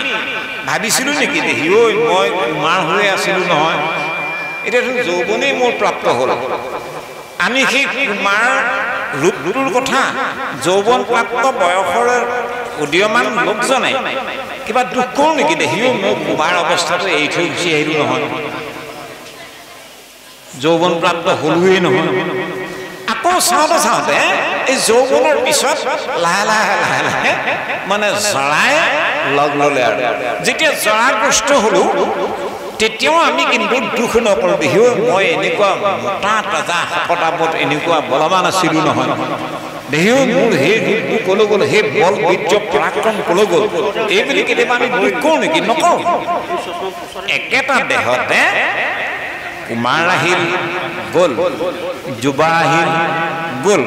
ভাবিছিলোঁ নেকি দেহি ঐ মই কুমাৰ হৈ আছিলোঁ নহয় এতিয়াতো যৌৱনেই মোৰ প্ৰাপ্ত হ'ল আমি সেই কুমাৰ ৰূপটোৰ কথা যৌৱন প্ৰাপ্ত বয়সৰ উদীয়মান লোকজনে কিবা দুখ কৰোঁ নেকি দেহিও মই কুমাৰ অৱস্থাটো এৰি থৈ গুচি আহিলোঁ নহয় যৌৱন প্ৰাপ্ত হ'লোৱেই নহয় আকৌ চাওঁতে এই যৌৱনৰ পিছত লাহে লাহে লাহে লাহে মানে জৰাই লগ ল'লে আৰু যেতিয়া জৰাগ্ৰস্ত হ'লোঁ তেতিয়াও আমি কিন্তু দুখ নকৰোঁ দেখিও মই এনেকুৱা মোটা তাজা শকতাৱত এনেকুৱা বলৱান আছিলোঁ নহয় দেখিও মোৰ সেই ৰূপটো ক'লৈ গ'ল সেই বল বীৰ্য পৰাক্ৰম ক'লৈ গ'ল এই বুলি কেতিয়াবা আমি দুখ কৰোঁ নেকি নকৰোঁ একেটা দেহতে কুমাৰ আহিল গ'ল যুৱা আহিল গ'ল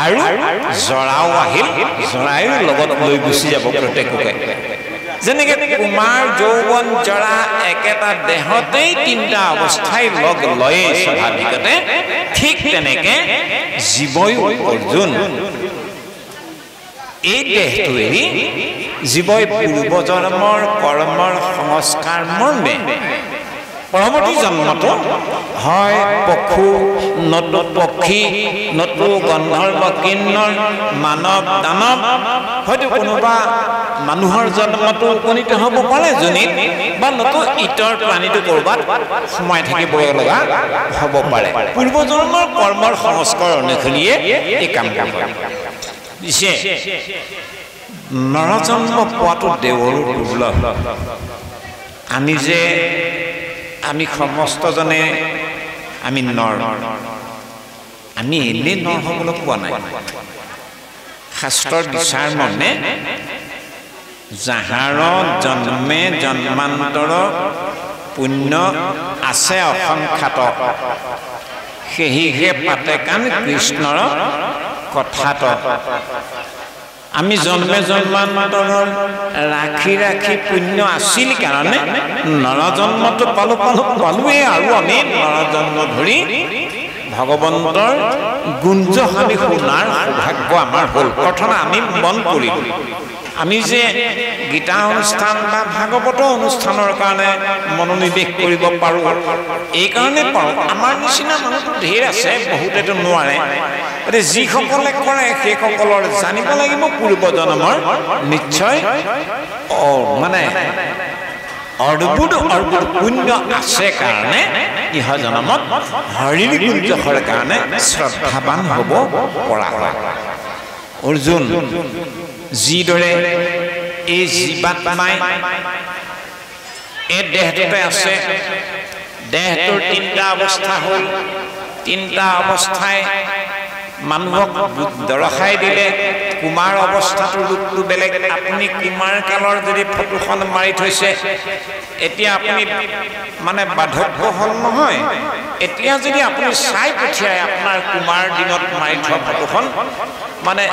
আৰু জৰাও আহিল জৰায়ো লগত লৈ গুচি যাব প্ৰত্যেককে যেনেকৈ কুমাৰ যৌৱন জৰা একেটা দেহতেই তিনিটা অৱস্থাই লগ লয়েই স্বাভাৱিকতে ঠিক তেনেকৈ জীৱই অৰ্জুন এই দেহটো এৰি জীৱই পূৰ্বজন্মৰ কৰ্মৰ সংস্কাৰ মৰ্মে পৰৱৰ্তী জন্মটো হয় পশু নতু পক্ষী নতু গন্ধৰ্ব কিন্নৰ মানৱ দানৱ হয়তো কোনোবা মানুহৰ জন্মটো উপনীত হ'ব পাৰে যোনিত বা নতু ইতৰ প্ৰাণীটো ক'ৰবাত সোমাই থাকিব লগা হ'ব পাৰে পূৰ্বজন্মৰ কৰ্মৰ সংস্কাৰ অনুসৰিয়ে এই কাম কৰে পিছে নৰজন্ম পোৱাটো দেৱৰো দুৰ্লভ আমি সমস্তজনে আমি নৰ আমি এনেই নৰ হ'বলৈ পোৱা নাই শাস্ত্ৰৰ বিচাৰ মৰ্মে যাহাৰ জন্মে জন্মান্তৰ পুণ্য আছে অসংখ্যাত সেহিহে পাতে কাণ কৃষ্ণৰ কথাত আমি জন্মে জন্মান্তৰৰ ৰাখি ৰাখি পুণ্য আছিল কাৰণে নৰজন্মটো পালোৱেই আৰু আমি নৰজন্ম ধৰি ভগৱন্তৰ গুঞ্জহানি শুনাৰ সৌভাগ্য আমাৰ হ'ল প্ৰথমে আমি মন কৰিলোঁ আমি যে গীতা অনুষ্ঠান বা ভাগৱত অনুষ্ঠানৰ কাৰণে মনোনিৱেশ কৰিব পাৰোঁ এইকাৰণে পাৰোঁ আমাৰ নিচিনা মানুহটো ঢেৰ আছে বহুতেতো নোৱাৰে গতিকে যিসকলে কৰে সেইসকলৰ জানিব লাগিব পূৰ্বজন্মৰ নিশ্চয় মানে অৰ্বুদ পুণ্য আছে কাৰণে ইহ জন্মত হৰিৰ গুঞ্জহৰ কাৰণে শ্ৰদ্ধাৱান হ'ব পৰা হয় অৰ্জুন যিদৰে এই জীৱাত্মাই এই দেহটোতে আছে দেহটোৰ তিনিটা অৱস্থা হ'ল তিনিটা অৱস্থাই মানুহক দৰ্শাই দিলে কুমাৰ অৱস্থাটোৰ ৰূপটো বেলেগ আপুনি কুমাৰ কালৰ যদি ফটোখন মাৰি থৈছে এতিয়া আপুনি মানে বাৰ্ধক্য হ'ল নহয় এতিয়া যদি আপুনি চাই পঠিয়ায় আপোনাৰ কুমাৰ দিনত মাৰি থোৱা ফটোখন মানে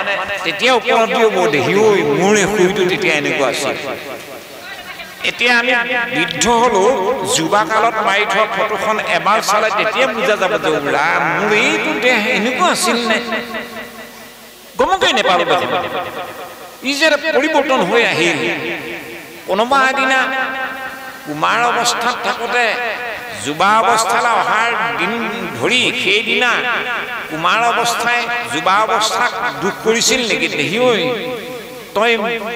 তেতিয়া উপলব্ধি হ'ব দেখিও মোৰ শুইটো তেতিয়া এনেকুৱা আছিল এতিয়া আমি বৃদ্ধ হ'লো যুৱা কালত মাৰি থোৱা ফটোখন এবাৰ চালে তেতিয়া বুজা যাব যে ৰাম মোৰ এইটো দেহ এনেকুৱা আছিল নে গমকেই নেপালো ই যে পৰিৱৰ্তন হৈ আহিল কোনোবা এদিনা কুমাৰ অৱস্থাত থাকোঁতে যুৱা অৱস্থালৈ অহাৰ দিন ধৰি সেইদিনা কুমাৰ অৱস্থাই যুৱা অৱস্থাক দুখ কৰিছিল নেকি দেহি ঐ তই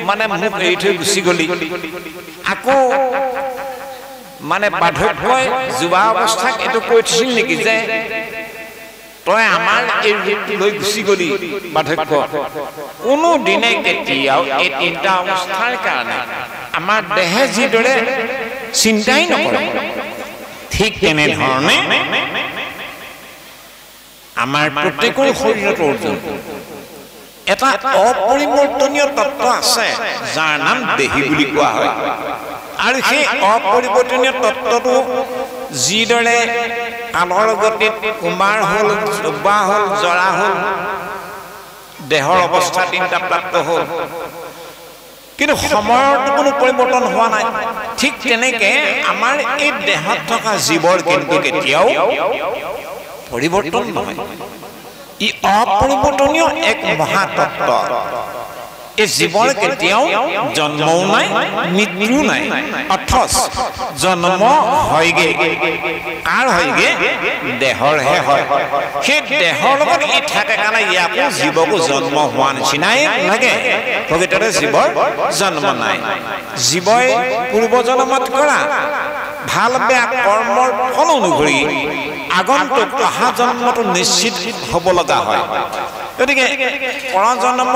মানে মোক এৰি থৈ গুচি গলি আকৌ মানে বাৰ্ধক্যই যুৱা অৱস্থাক এইটো কৈ থৈছিল নেকি যে তই আমাৰ এই ৰূপটো লৈ গুচি গলি বাৰ্ধক্য কোনো দিনে কেতিয়াও এই তিনিটা অৱস্থাৰ কাৰণে আমাৰ দেহে যিদৰে চিন্তাই নকৰে ঠিক তেনেধৰণে আমাৰ প্ৰত্যেকৰ শৰীৰত অৰ্জন এটা অপৰিৱৰ্তনীয় তত্ত্ব আছে যাৰ নাম দেহি বুলি কোৱা হয় আৰু সেই অপৰিৱৰ্তনীয় তত্ত্বটো যিদৰে কালৰ গতিত কুমাৰ হ'ল যুৱা হ'ল জৰা হ'ল দেহৰ অৱস্থা তিনিটা প্ৰাপ্ত হ'ল কিন্তু সময়ৰতো কোনো পৰিৱৰ্তন হোৱা নাই ঠিক তেনেকে আমাৰ এই দেহত থকা জীৱৰ কিন্তু কেতিয়াও পৰিৱৰ্তন নহয় ই অপৰিৱৰ্তনীয় এক মহাতত্ত্ব এই জীৱৰ কেতিয়াও জন্মও নাই মৃত্যু নাই অথচ জন্ম হয়গে কাৰ হয়গে দেহৰহে হয় সেই দেহৰ লগত ই থাকে কাৰণে ইয়াকো জীৱকো জন্ম হোৱা নিচিনাই লাগে প্ৰকৃততে জীৱৰ জন্ম নাই জীৱই পূৰ্বজন্মত কৰা ভাল বেয়া কৰ্মৰ ফল অনুসৰি আগন্তুক অহা জন্মটো নিশ্চিত হ'ব লগা হয় গতিকে পৰজন্ম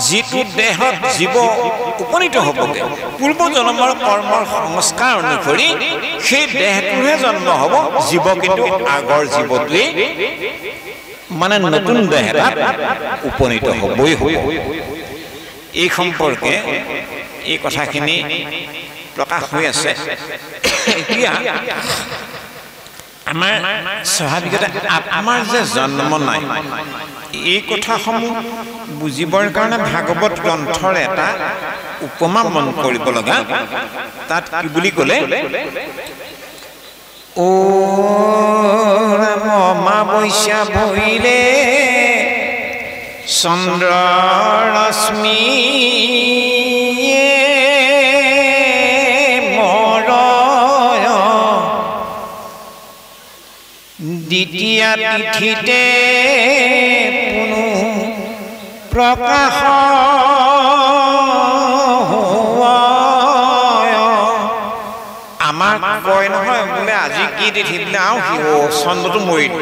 যিটো দেহত জীৱ উপনীত হ'বগে পূৰ্বজন্মৰ কৰ্মৰ সংস্কাৰ অনুসৰি সেই দেহটোহে জন্ম হ'ব জীৱ কিন্তু আগৰ জীৱটোৱে মানে নতুন দেহ এটাত উপনীত হ'বই হ'ব এই সম্পৰ্কে এই কথাখিনি প্ৰকাশ হৈ আছে এতিয়া আমাৰ স্বাভাৱিকতে আমাৰ যে জন্ম নাই এই কথাসমূহ বুজিবৰ কাৰণে ভাগৱত গ্ৰন্থৰ এটা উপমা মন কৰিব লগা তাত কি বুলি ক'লে ও ৰাম অমাৱস্যা ভৈলে চন্দ্ৰ ৰশ্মি দ্বিতীয়া তিথিতে পুনু প্ৰকাশ আমাক কয় নহয় বোলে আজি কি তিথি বোলে আউসী চন্দ্ৰটো মৰিল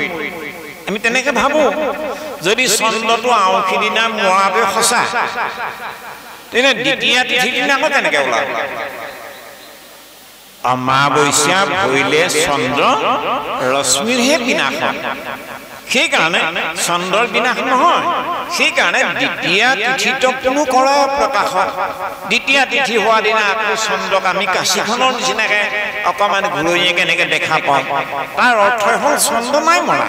আমি তেনেকে ভাবো যদি চন্দ্ৰটো আউসী দিনা মৰাটোৱে সঁচা তেনে দ্বিতীয়া তিথিৰ দিনা আকৌ কেনেকে ওলাব অমাৱস্যা ভৈলে চন্দ্ৰ ৰশ্মিৰহে বিনাশ সেইকাৰণে চন্দ্ৰৰ বিনাশ নহয় সেইকাৰণে দ্বিতীয়া তিথিত কোনো কৰে প্ৰকাশ দ্বিতীয়া তিথি হোৱা দিনা আকৌ চন্দ্ৰক আমি কাশীখনৰ নিচিনাকে অকণমান ঘূৰৈয়ে কেনেকে দেখা পাওঁ তাৰ অৰ্থ হ'ল চন্দ্ৰ নাই মৰা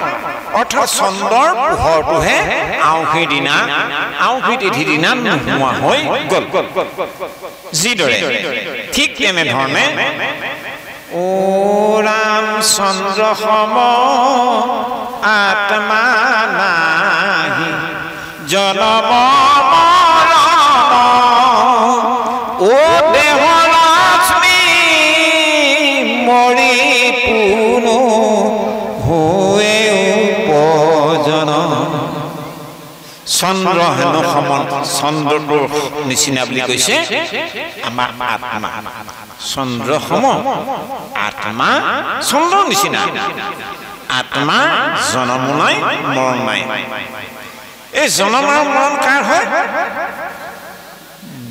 অৰ্থাৎ চন্দ্ৰৰ পোহৰটোহে আউসী দিনা আউসী তিথি দিনা নোহোৱা হৈ গ'ল যিদৰে ঠিক তেনেধৰণে ও ৰাম চন্দ্ৰ সম আত্মা নাহি জনম ও দেহ লক্ষ্মী মৰি পুনু হৈ উপজন চন্দ্ৰ হেনো সমান চন্দ্ৰটোৰ নিচিনা বুলি কৈছে আমাৰ আত্মা চন্দ্ৰ সম আত্মা চন্দ্ৰৰ নিচিনা আত্মা জন্ম নাই মৰণ নাই এই জন্ম আৰু মৰণ কাৰ হয়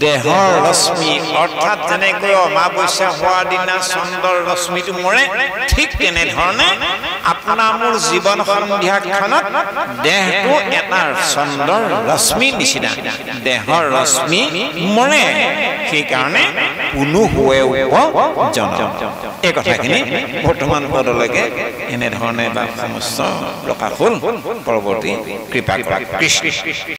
দেহৰ ৰশ্মি অৰ্থাৎ যেনেকৈ অমাৱস্যা হোৱাৰ দিনা চন্দ্ৰৰ ৰশ্মিটো মৰে ঠিক তেনেধৰণে আপোনাৰ মোৰ জীৱন সন্ধিয়াখনত দেহটো এটা চন্দ্ৰৰ ৰশ্মি নিচিনা দেহৰ ৰশ্মি মৰে সেইকাৰণে কোনো হুৱে জন এই কথাখিনি বৰ্তমান পদলৈকে এনেধৰণে বা সমস্ত প্ৰকাশ হ'ল পৰৱৰ্তী কৃপা কৰা কৃষ্ণ